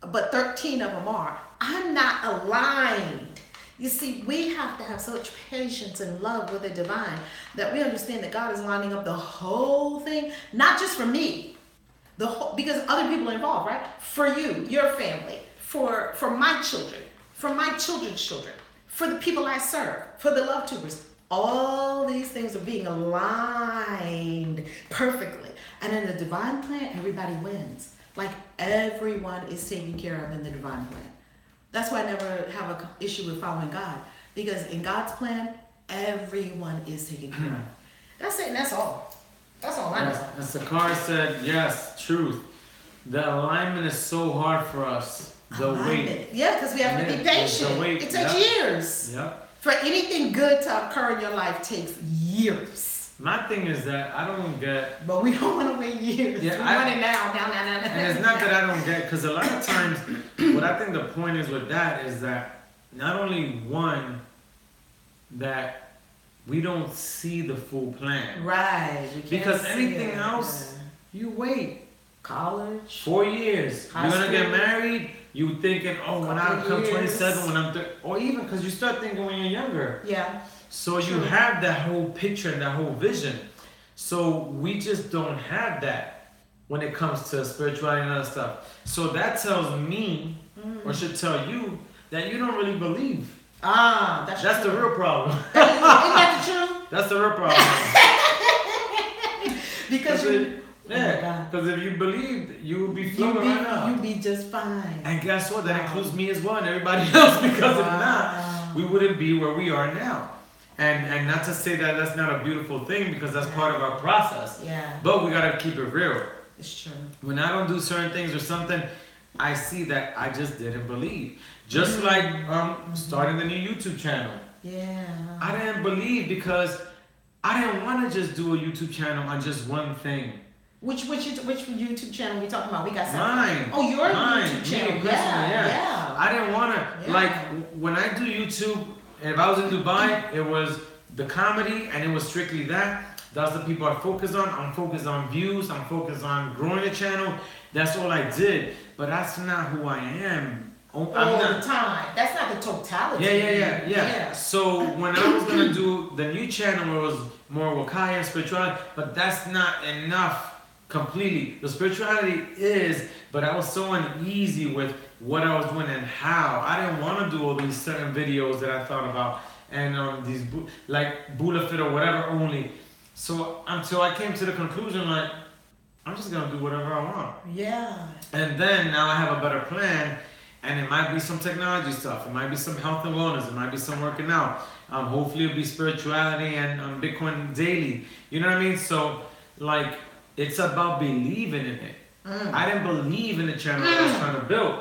but 13 of them are, I'm not aligned. You see, we have to have such patience and love with the divine that we understand that God is lining up the whole thing, not just for me, because other people are involved, right? For you, your family, for my children, for my children's children, for the people I serve, for the love tubers. All these things are being aligned perfectly. And in the divine plan, everybody wins. Like everyone is taken care of in the divine plan. That's why I never have an issue with following God. Because in God's plan, everyone is taken care of. That's it, and that's all. That's all I know. As Sakara said, yes, truth. The alignment is so hard for us. The wait. Yeah, because we have to be patient. It takes years. Yep. For anything good to occur in your life takes years. My thing is that I don't get... But we don't want to wait years. Yeah, we want it now. And it's not that I don't get... Because a lot of times, what I think the point is with that is that not only one, that we don't see the full plan. Right. Because anything else, you wait. College. 4 years. You're going to get married. You thinking, oh, when I become 27, when I'm 30, or even because you start thinking when you're younger. Yeah. So you have that whole picture and that whole vision. So we just don't have that when it comes to spirituality and other stuff. So that tells me, or should tell you, that you don't really believe. That's the real problem. Isn't that the truth? That's the real problem. Because you, yeah, because if you believed, you would be floating right now. you'd be just fine. And guess what? That Wow. includes me as well and everybody else. Because if Wow. not, we wouldn't be where we are now. And not to say that that's not a beautiful thing, because that's part of our process. Yeah, But we gotta keep it real. it's true. When I don't do certain things or something, I see that I just didn't believe. Just like starting the new YouTube channel. Yeah. I didn't believe because I didn't want to just do a YouTube channel on just one thing. Which YouTube channel we talking about? We got something. Mine. Oh, your Mine. YouTube Me channel. personally, Yeah. I didn't want to, Yeah. like, when I do YouTube, if I was in Dubai, it was the comedy and it was strictly that. That's the people I focus on. I'm focused on views. I'm focused on growing the channel. That's all I did. But that's not who I am. I'm All not, the time. That's not the totality. Yeah. So when I was gonna do the new channel, it was more Wakaya and spirituality, but that's not enough completely. The spirituality is, but I was so uneasy with what I was doing and how. I didn't want to do all these certain videos that I thought about and these like Buddha Fit or whatever only. So until I came to the conclusion, like, I'm just gonna do whatever I want. Yeah. And then now I have a better plan. And it might be some technology stuff. It might be some health and wellness. It might be some working out. Hopefully it'll be spirituality and Bitcoin daily. You know what I mean? So, like, it's about believing in it. I didn't believe in the channel that I was trying to build.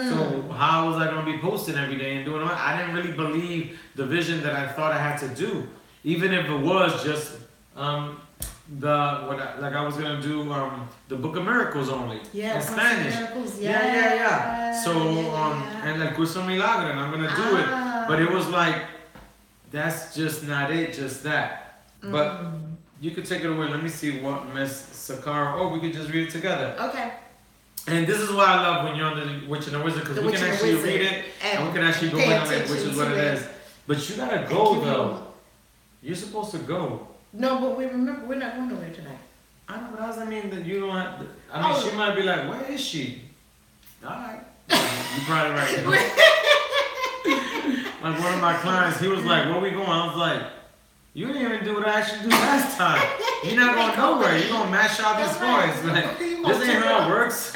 So how was I going to be posting every day and doing all that? I didn't really believe the vision that I thought I had to do. Even if it was just I was gonna do the Book of Miracles only in Spanish. Miracles, Yeah. So and like Curso Milagro, and I'm gonna do it. But it was like, that's just not it, just that. But you could take it away. Let me see what Miss Sakara. Oh, we could just read it together. Okay. And this is why I love when you're on the Witch and the Wizard, because we can actually read it and we can actually go in on it, which is what it is. But you gotta go though. You're supposed to go. No, but we remember we're not going nowhere tonight. I know, but that doesn't mean that you don't have. I mean, she might be like, "Where is she?" All right, you probably right. Like one of my clients, he was like, "Where we going?" I was like, "You didn't even do what I asked you to do last time. You're not going nowhere. You're gonna mash out these points. Like, this ain't how it works.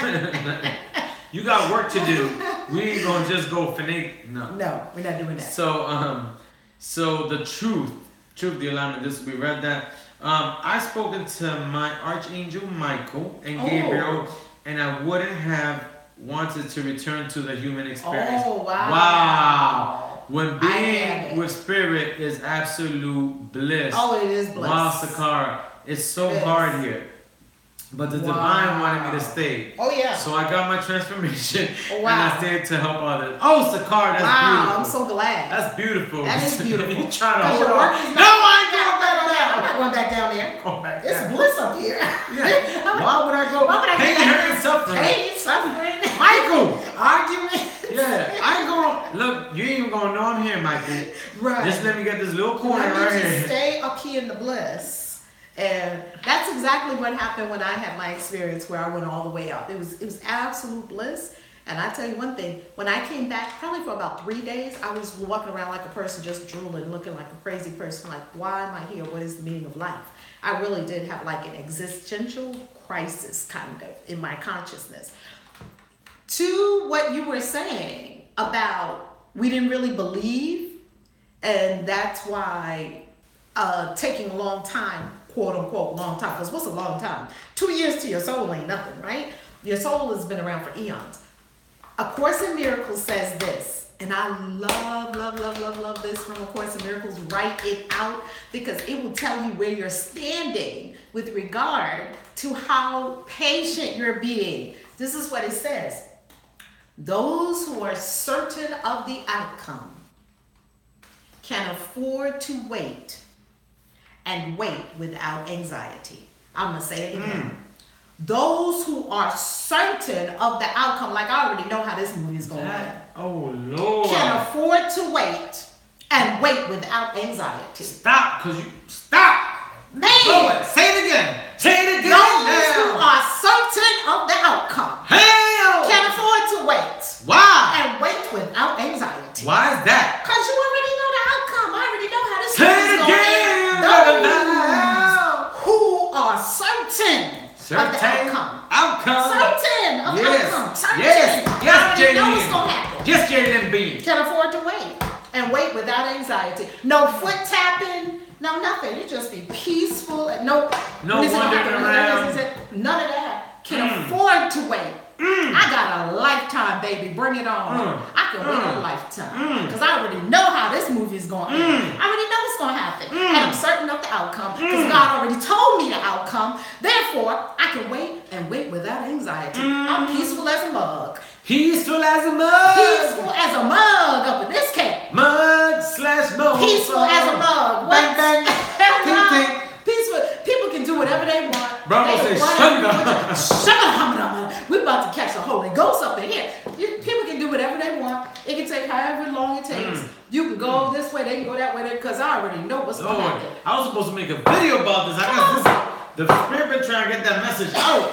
You got work to do. We ain't gonna just go finite. No, we're not doing that. So the truth, the alignment. This we read that. I spoken to my archangel Michael and Gabriel, and I wouldn't have wanted to return to the human experience. Oh wow! Wow! When being with spirit is absolute bliss. Oh, it is bliss. Wow, Sakara, it's so hard here. But the divine wanted me to stay. Oh yeah. So I got my transformation and Wow. I stayed to help others. Oh, Sakara, that's beautiful. I'm so glad. That's beautiful. That is beautiful. You trying to Because hold your on. work is No, not- I ain't going back down. I'm not going back down there. Go back It's down. bliss up here. Yeah. Why would I go? Why would I Pain, go back hurt, there? and suffering. Pain, suffering. Michael. Argument. Yeah, I ain't going. Look, you ain't even gonna know I'm here, Michael. Right. Just let me get this little corner I right need to here. stay up here in the bliss. And that's exactly what happened when I had my experience where I went all the way up. It was absolute bliss. And I tell you one thing, when I came back, probably for about 3 days, I was walking around like a person just drooling, looking like a crazy person, like, why am I here? What is the meaning of life? I really did have like an existential crisis kind of in my consciousness. To what you were saying about we didn't really believe, and that's why taking a long time, quote unquote, long time, because what's a long time? 2 years to your soul ain't nothing, right? Your soul has been around for eons. A Course in Miracles says this, and I love this from A Course in Miracles. Write it out because it will tell you where you're standing with regard to how patient you're being. This is what it says. Those who are certain of the outcome can afford to wait and wait without anxiety. I'm going to say it again. Those who are certain of the outcome, like I already know how this movie is going to end, Oh, Lord. can afford to wait and wait without anxiety. Stop, because you. Stop! Man! Lord, say it again. Say it again. Those who are certain of the outcome Hell! can afford to wait Why? and wait without anxiety. Why is that? Because you already know the outcome. I already know how this Say movie is it going to again. end. Those of the outcome. Outcome. Certain of Yes. outcome. Certain. Yes. I Yes, already know what's Jaylene. gonna happen. Yes, Jaylene B. Can afford to wait and wait without anxiety. No foot tapping, no nothing. You just be peaceful and no No when is it gonna wandering happen? around. None of that. Can afford to wait. I got a lifetime, baby. Bring it on. I can wait a lifetime because I already know how this movie's going to end. I already know what's going to happen, and I'm certain of the outcome because God already told me the outcome. Therefore, I can wait and wait without anxiety. I'm peaceful as a mug. Peaceful as a mug. Peaceful as a mug up in this cave. Mug/mug. Peaceful as a mug. Bang, bang. Ting, ting. Peaceful. People can do whatever they want. Bravo They says, run "Shunda." Shunda. We're about to catch the Holy Ghost up in here. People can do whatever they want. It can take however long it takes. You can go this way, they can go that way, because I already know what's going to Lord, happen. I was supposed to make a video about this. I got the spirit been trying to get that message out.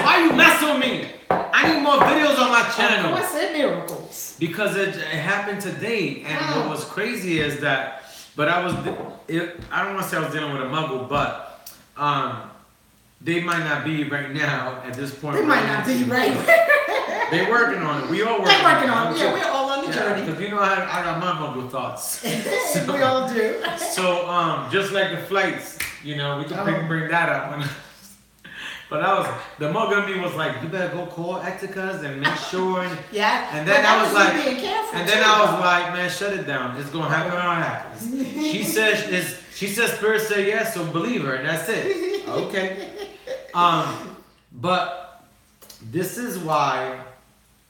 Why you messing with me? I need more videos on my channel. What's in miracles? Because it happened today, and what was crazy is that, but I don't want to say I was dealing with a muggle, but they might not be right now at this point. They might not be right. They're working on it. We all working. They're working on it. Yeah, we're all on the journey. Because you know I got my muggle thoughts. So, We all do. so just like the flights, you know, we can bring that up. But the muggle in me was like, you better go call Ecticas and make sure. Yeah. And then I was like, being careful and then I was like, man, shut it down. It's gonna happen when it happens. She says Spirit said yes, so believe her, and that's it. Okay. But this is why,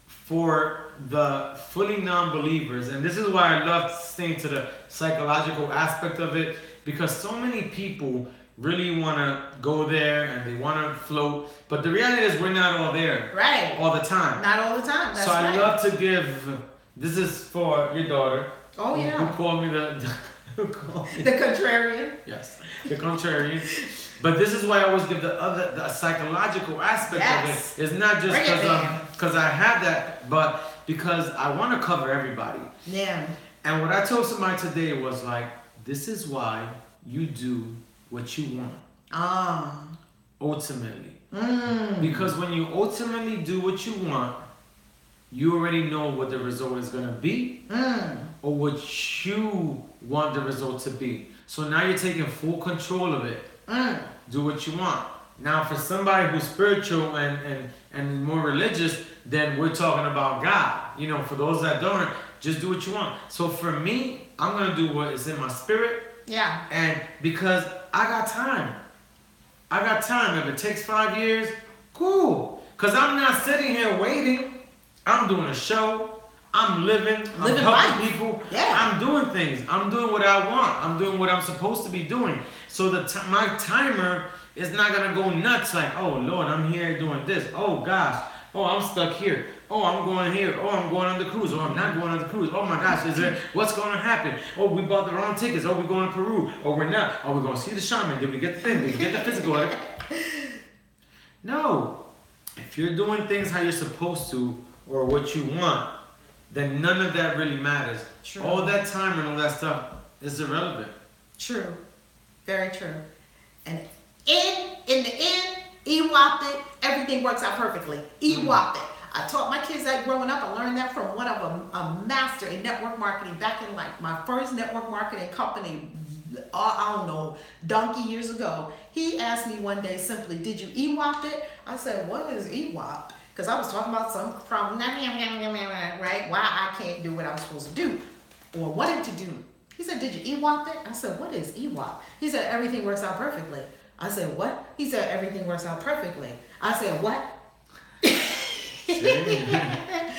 for the fully non-believers, and this is why I love staying to the psychological aspect of it, because so many people really want to go there and they want to float, but the reality is we're not all there. Right. All the time. Not all the time. That's so I right. love to give. This is for your daughter. Oh yeah. Who called me the? Who called me? The contrarian. Yes, the contrarian. But this is why I always give the psychological aspect of it. It's not just because I have that, but because I want to cover everybody. Yeah. And what I told somebody today was like, this is why you do what you want. Ultimately. Because when you ultimately do what you want, you already know what the result is going to be or what you want the result to be. So now you're taking full control of it. Do what you want. Now for somebody who's spiritual and more religious, then we're talking about God. You know, for those that don't, just do what you want. So for me, I'm going to do what is in my spirit. Yeah. And because I got time. If it takes 5 years, cool. Because I'm not sitting here waiting. I'm doing a show. I'm living helping life. people. Yeah. I'm doing things. I'm doing what I want. I'm doing what I'm supposed to be doing. So my timer is not going to go nuts like, oh, Lord, I'm here doing this. Oh, gosh. Oh, I'm stuck here. Oh, I'm going here. Oh, I'm going on the cruise. Oh, I'm not going on the cruise. Oh, my gosh, what's going to happen? Oh, we bought the wrong tickets. Oh, we're going to Peru. Oh, we're not. Oh, we're going to see the shaman. Did we get the thing? Did we get the physical? No. If you're doing things how you're supposed to or what you want, then none of that really matters. True. All that time and all that stuff is irrelevant. True. Very true. And in the end, EWAP it, everything works out perfectly. EWAP it. I taught my kids that growing up. I learned that from one of a master in network marketing back in like my first network marketing company, I don't know, donkey years ago. He asked me one day simply, did you EWAP it? I said, what is EWAP? Because I was talking about some problem, right? Why I can't do what I'm supposed to do or wanted to do. He said, did you EWAP it? I said, what is EWAP? He said, everything works out perfectly. I said, what? He said, everything works out perfectly. I said, what?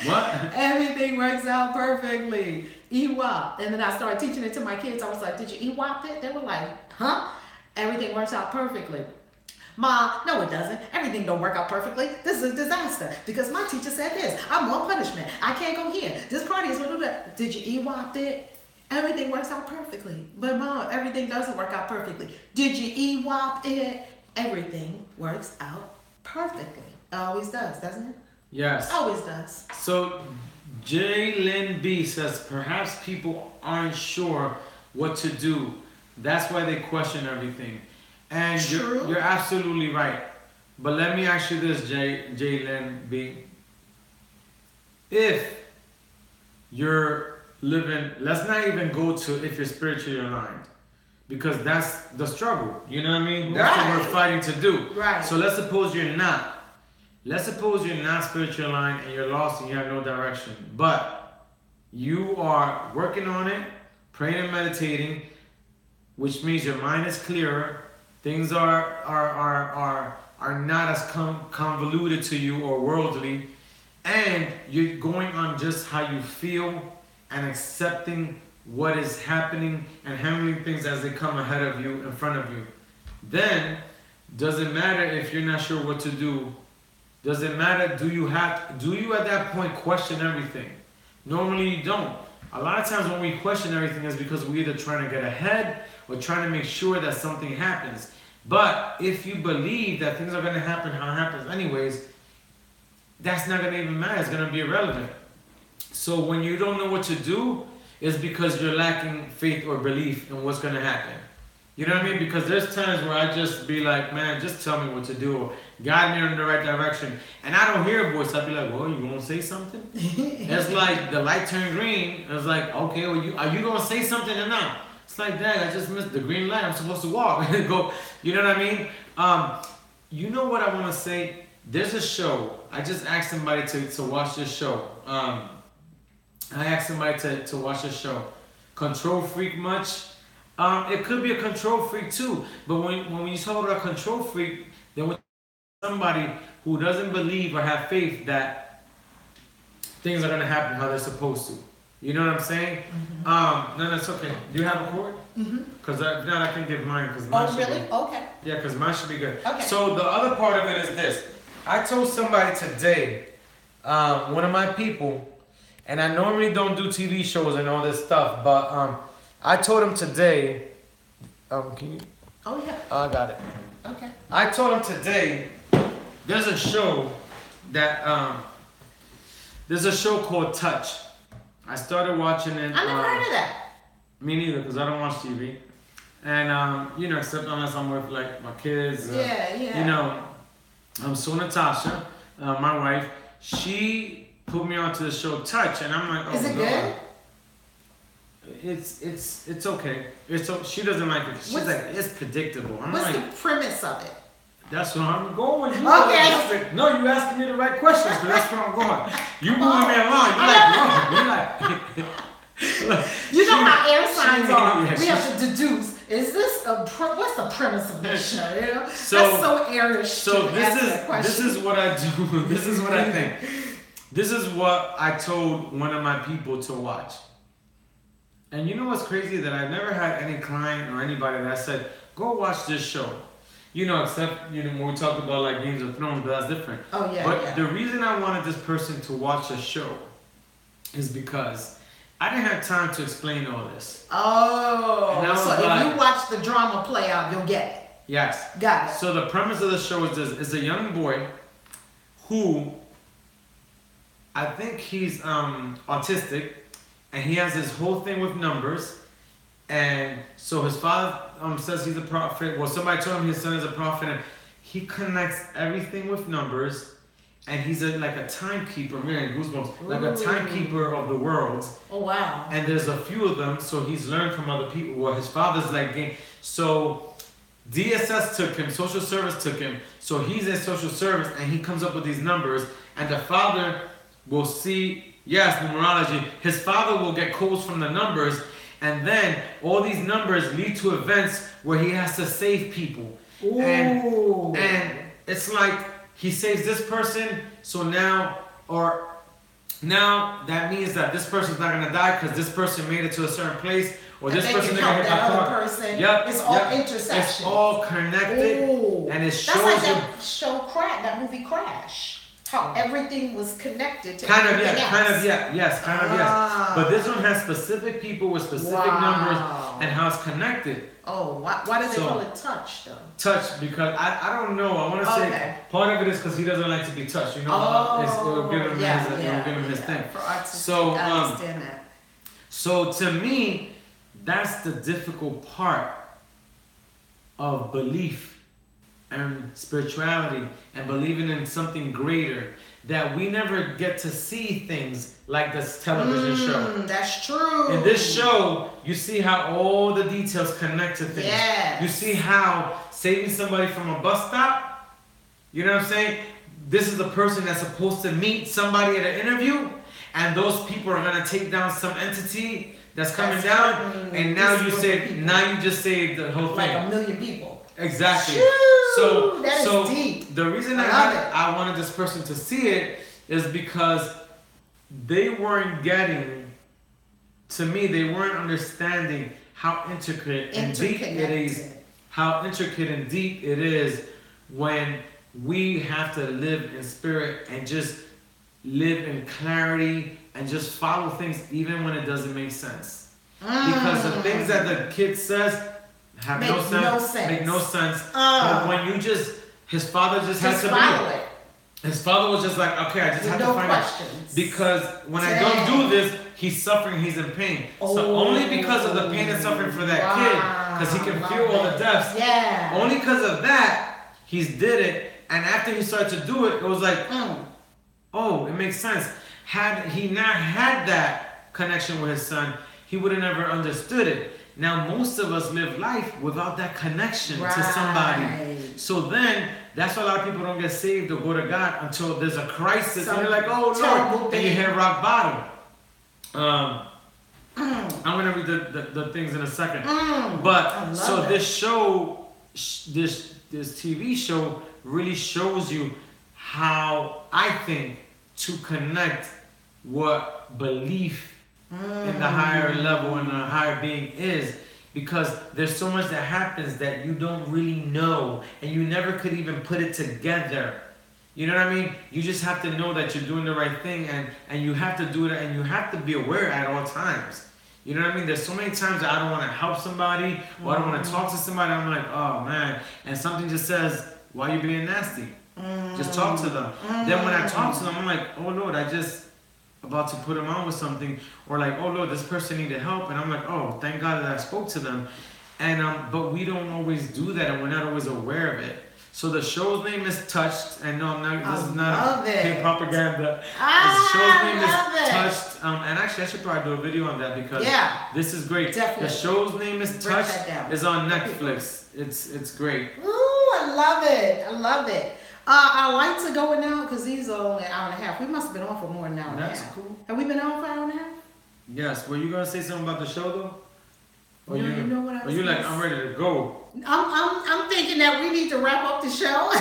What? Everything works out perfectly. EWAP. And then I started teaching it to my kids. I was like, did you EWAP it? They were like, huh? Everything works out perfectly. Ma, no it doesn't. Everything don't work out perfectly. This is a disaster. Because my teacher said this. I'm on punishment. I can't go here. This party is what do that. Did you EWAP it? Everything works out perfectly. But Mom, everything doesn't work out perfectly. Did you EWAP it? Everything works out perfectly. It always does, doesn't it? Yes. Always does. So J. B says perhaps people aren't sure what to do. That's why they question everything. And you're absolutely right. But let me ask you this, Jalen B. If you're living, let's not even go to if you're spiritually aligned, because that's the struggle. You know what I mean? That's what we're fighting to do. Right. So let's suppose you're not. Let's suppose you're not spiritually aligned and you're lost and you have no direction. But you are working on it, praying and meditating, which means your mind is clearer. Things are not as convoluted to you or worldly, and you're going on just how you feel and accepting what is happening and handling things as they come ahead of you, in front of you. Then, doesn't matter if you're not sure what to do. Doesn't matter, do you at that point question everything? Normally you don't. A lot of times when we question everything is because we're either trying to get ahead or trying to make sure that something happens. But if you believe that things are going to happen how it happens anyways, that's not going to even matter. It's going to be irrelevant. So when you don't know what to do, it's because you're lacking faith or belief in what's going to happen. You know what I mean? Because there's times where I just be like, man, just tell me what to do, or guide me in the right direction. And I don't hear a voice. I'll be like, well, you gonna say something? It's like the light turned green. It's like, okay, well, are you gonna say something or not? It's like, Dad, I just missed the green light. I'm supposed to walk. Go. You know what I mean? You know what I want to say? There's a show. I just asked somebody to watch this show. I asked somebody to watch this show. Control Freak much? It could be a control freak too, but when you talk about a control freak, then when somebody who doesn't believe or have faith that things are gonna happen how they're supposed to. You know what I'm saying? Mm-hmm. No, that's okay. Do you have a cord? Because now I can give mine because mine. Oh, really? Okay. Yeah, because mine should be good. Okay. So the other part of it is this. I told somebody today, one of my people, and I normally don't do TV shows and all this stuff, but I told him today, can you? Oh, yeah. I got it. Okay. I told him today, there's a show called Touch. I started watching it. I never heard of that. Me neither, because I don't watch TV. And, except unless I'm with, like, my kids. Yeah. So Natasha, my wife, she put me onto the show Touch, and I'm like, oh, is it God. good? It's okay. She doesn't like it. She's like, it's predictable. What's the premise of it? That's where I'm going. Okay. No, you asking me the right questions, but that's where I'm going. You moving me along. You're like, you know how air signs are. Yeah, we have to deduce. Is this what's the premise of this show? You know? So, that's so airish. So this is what I do. This is what I think. This is what I told one of my people to watch. And you know what's crazy? That I've never had any client or anybody that said, go watch this show. Except, when we talk about like Games of Thrones, but that's different. Oh, yeah. But the reason I wanted this person to watch a show is because I didn't have time to explain all this. Oh, so if you watch the drama play out, you'll get it. Yes. Got it. So the premise of the show is this. It's a young boy who, I think he's autistic, and he has this whole thing with numbers. And so his father says he's a prophet. Well, somebody told him his son is a prophet, and he connects everything with numbers. And he's like a timekeeper, man, goosebumps, like a timekeeper of the world. Oh, wow. And there's a few of them, so he's learned from other people. Well, his father's like, so DSS took him, social service took him. So he's in social service, and he comes up with these numbers. And the father will see, yes, numerology. His father will get codes from the numbers. And then all these numbers lead to events where he has to save people. Ooh. And it's like he saves this person, so now that means that this person's not gonna die because this person made it to a certain place, or this person didn't hit that car. Yep. It's all intersection. It's all connected. Ooh. And it shows that's like that show that movie Crash. How everything was connected to Kind everything else. Yes. But this one has specific people with specific numbers and how it's connected. Oh, why do they call it Touch though? Touch, because I don't know. I want to say part of it is because he doesn't like to be touched. It will give him his thing. So I understand that. So to me, that's the difficult part of belief. and spirituality and believing in something greater, that we never get to see things like this television show. That's true. In this show, you see how all the details connect to things. Yes. You see how saving somebody from a bus stop, you know what I'm saying? This is a person that's supposed to meet somebody at an interview, and those people are gonna take down some entity that's coming down, and now you just saved the whole thing. Like 1 million people. Exactly. Shoo, that is deep. The reason I wanted this person to see it is because they weren't getting, to me, they weren't understanding how intricate and deep it is. How intricate and deep it is when we have to live in spirit and just live in clarity and just follow things even when it doesn't make sense. Because the things that the kid says have make no sense. But when you his father just had to be it. His father was just like, okay, I just have to find it. Because when I don't do this, he's suffering, he's in pain. So only because of the pain and suffering for that kid, because he can feel all the deaths. Yeah. Only because of that, he's did it. And after he started to do it, it was like, oh, it makes sense. Had he not had that connection with his son, he would have never understood it. Now, most of us live life without that connection to somebody. So then, that's why a lot of people don't get saved or go to God until there's a crisis. And you're like, oh, Lord. And you hit rock bottom. I'm going to read the things in a second. But, so this show, this TV show really shows you how, I think, to connect what belief in the higher level and the higher being is, because there's so much that happens that you don't really know and you never could even put it together. You know what I mean? You just have to know that you're doing the right thing, and you have to do it, and you have to be aware at all times. You know what I mean? There's so many times that I don't want to help somebody or I don't want to talk to somebody. I'm like, oh man, and something just says, why are you being nasty? Just talk to them. Then when I talk to them, I'm like, oh Lord, I just about to put them on with something, or like, oh Lord, this person needed help, and I'm like, oh, thank God that I spoke to them. And but we don't always do that, and we're not always aware of it. So the show's name is Touched, and no, I'm not. This is not a propaganda. The show's name is Touched, and actually, I should probably do a video on that because this is great. Definitely. The show's name is Touched. It's on Netflix. It's great. Ooh, I love it. I love it. I like to go in now because these are only an hour and a half. We must have been on for more than an hour and a half. That's cool. Have we been on for an hour and a half? Yes. Were you gonna say something about the show though? Or you know what I was? Or you like, I'm ready to go. I'm thinking that we need to wrap up the show.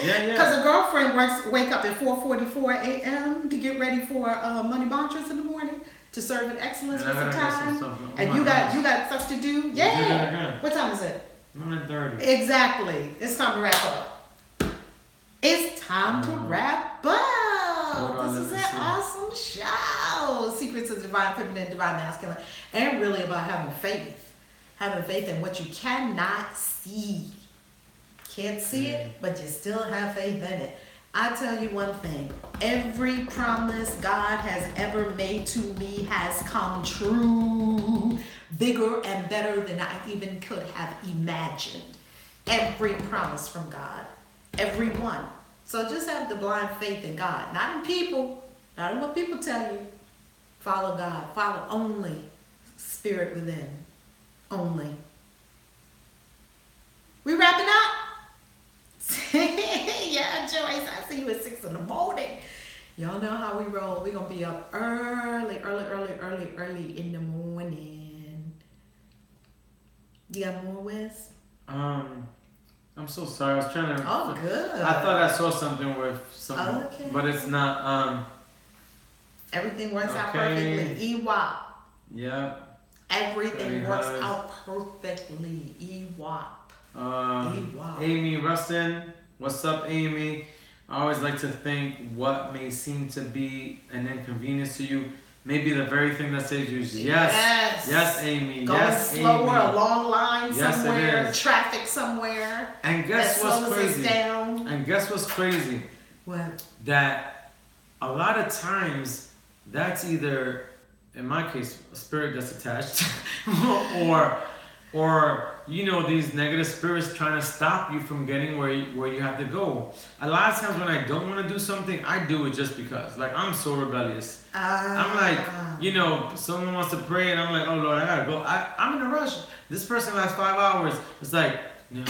Yeah. Because a girlfriend wake up at 4:44 a.m. to get ready for money mantras in the morning to serve in excellence with some time. And you got stuff to do. Yeah. What time is it? 9:30. Exactly. It's time to wrap up. It's time to wrap up. This is an awesome show. Secrets of Divine Feminine, Divine Masculine. And really about having faith. Having faith in what you cannot see. Can't see it, but you still have faith in it. I tell you one thing. Every promise God has ever made to me has come true. Bigger and better than I even could have imagined. Every promise from God. Every one. So just have the blind faith in God. Not in people. Not in what people tell you. Follow God. Follow only spirit within. Only. We wrapping up? Yeah, Joyce. I see you at 6 in the morning. Y'all know how we roll. We're going to be up early in the morning. You got more, Wes? I'm so sorry. I was trying to. Oh, good. I thought I saw something with something, but it's not. Everything works out perfectly. EWAP. Yeah. Everything works out perfectly. EWAP. EWAP. Amy Rustin. What's up, Amy? I always like to think what may seem to be an inconvenience to you. Maybe the very thing that saves you. Yes, Amy. Going slower, a long line somewhere, it is. Traffic somewhere. And guess what's crazy? And guess what's crazy? What? That a lot of times that's either, in my case, a spirit that's attached, or or these negative spirits trying to stop you from getting where you have to go. A lot of times when I don't want to do something, I do it just because. Like, I'm so rebellious. I'm like, someone wants to pray and I'm like, oh Lord, I gotta go. I'm in a rush. This person lasts 5 hours. It's like, no,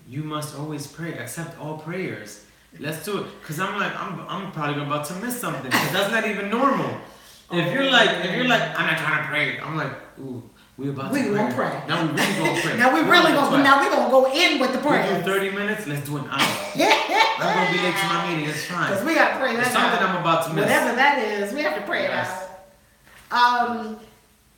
you must always pray, accept all prayers. Let's do it. Because I'm like, I'm probably about to miss something. Because that's not even normal. If you're like, I'm not trying to pray. I'm like, ooh, we gonna pray. Now we really gonna pray. Now we gonna go in with the prayer. We do 30 minutes, let's do an hour. I'm gonna be late to my meeting, it's fine. Because we gotta pray that There's something I'm about to miss. Whatever that is, we have to pray Yes. it out.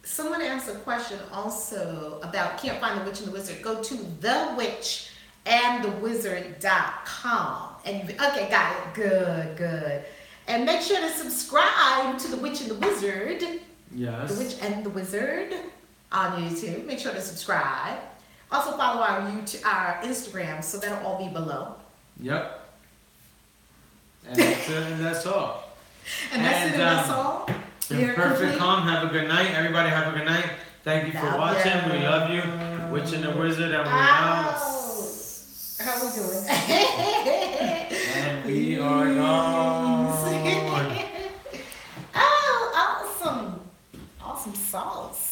Someone asked a question also about Can't Find the Witch and the Wizard. Go to thewitchandthewizard.com. Okay, got it. Good. And make sure to subscribe to The Witch and the Wizard. Yes. The Witch and the Wizard on YouTube. Make sure to subscribe. Also follow our Instagram, so that'll all be below. Yep. And that's all. And that's all. And perfect calm. Have a good night. Everybody have a good night. Thank you for watching. We love you. Witch and the Wizard, and we're out. How we doing? And we are gone. Oh, awesome sauce.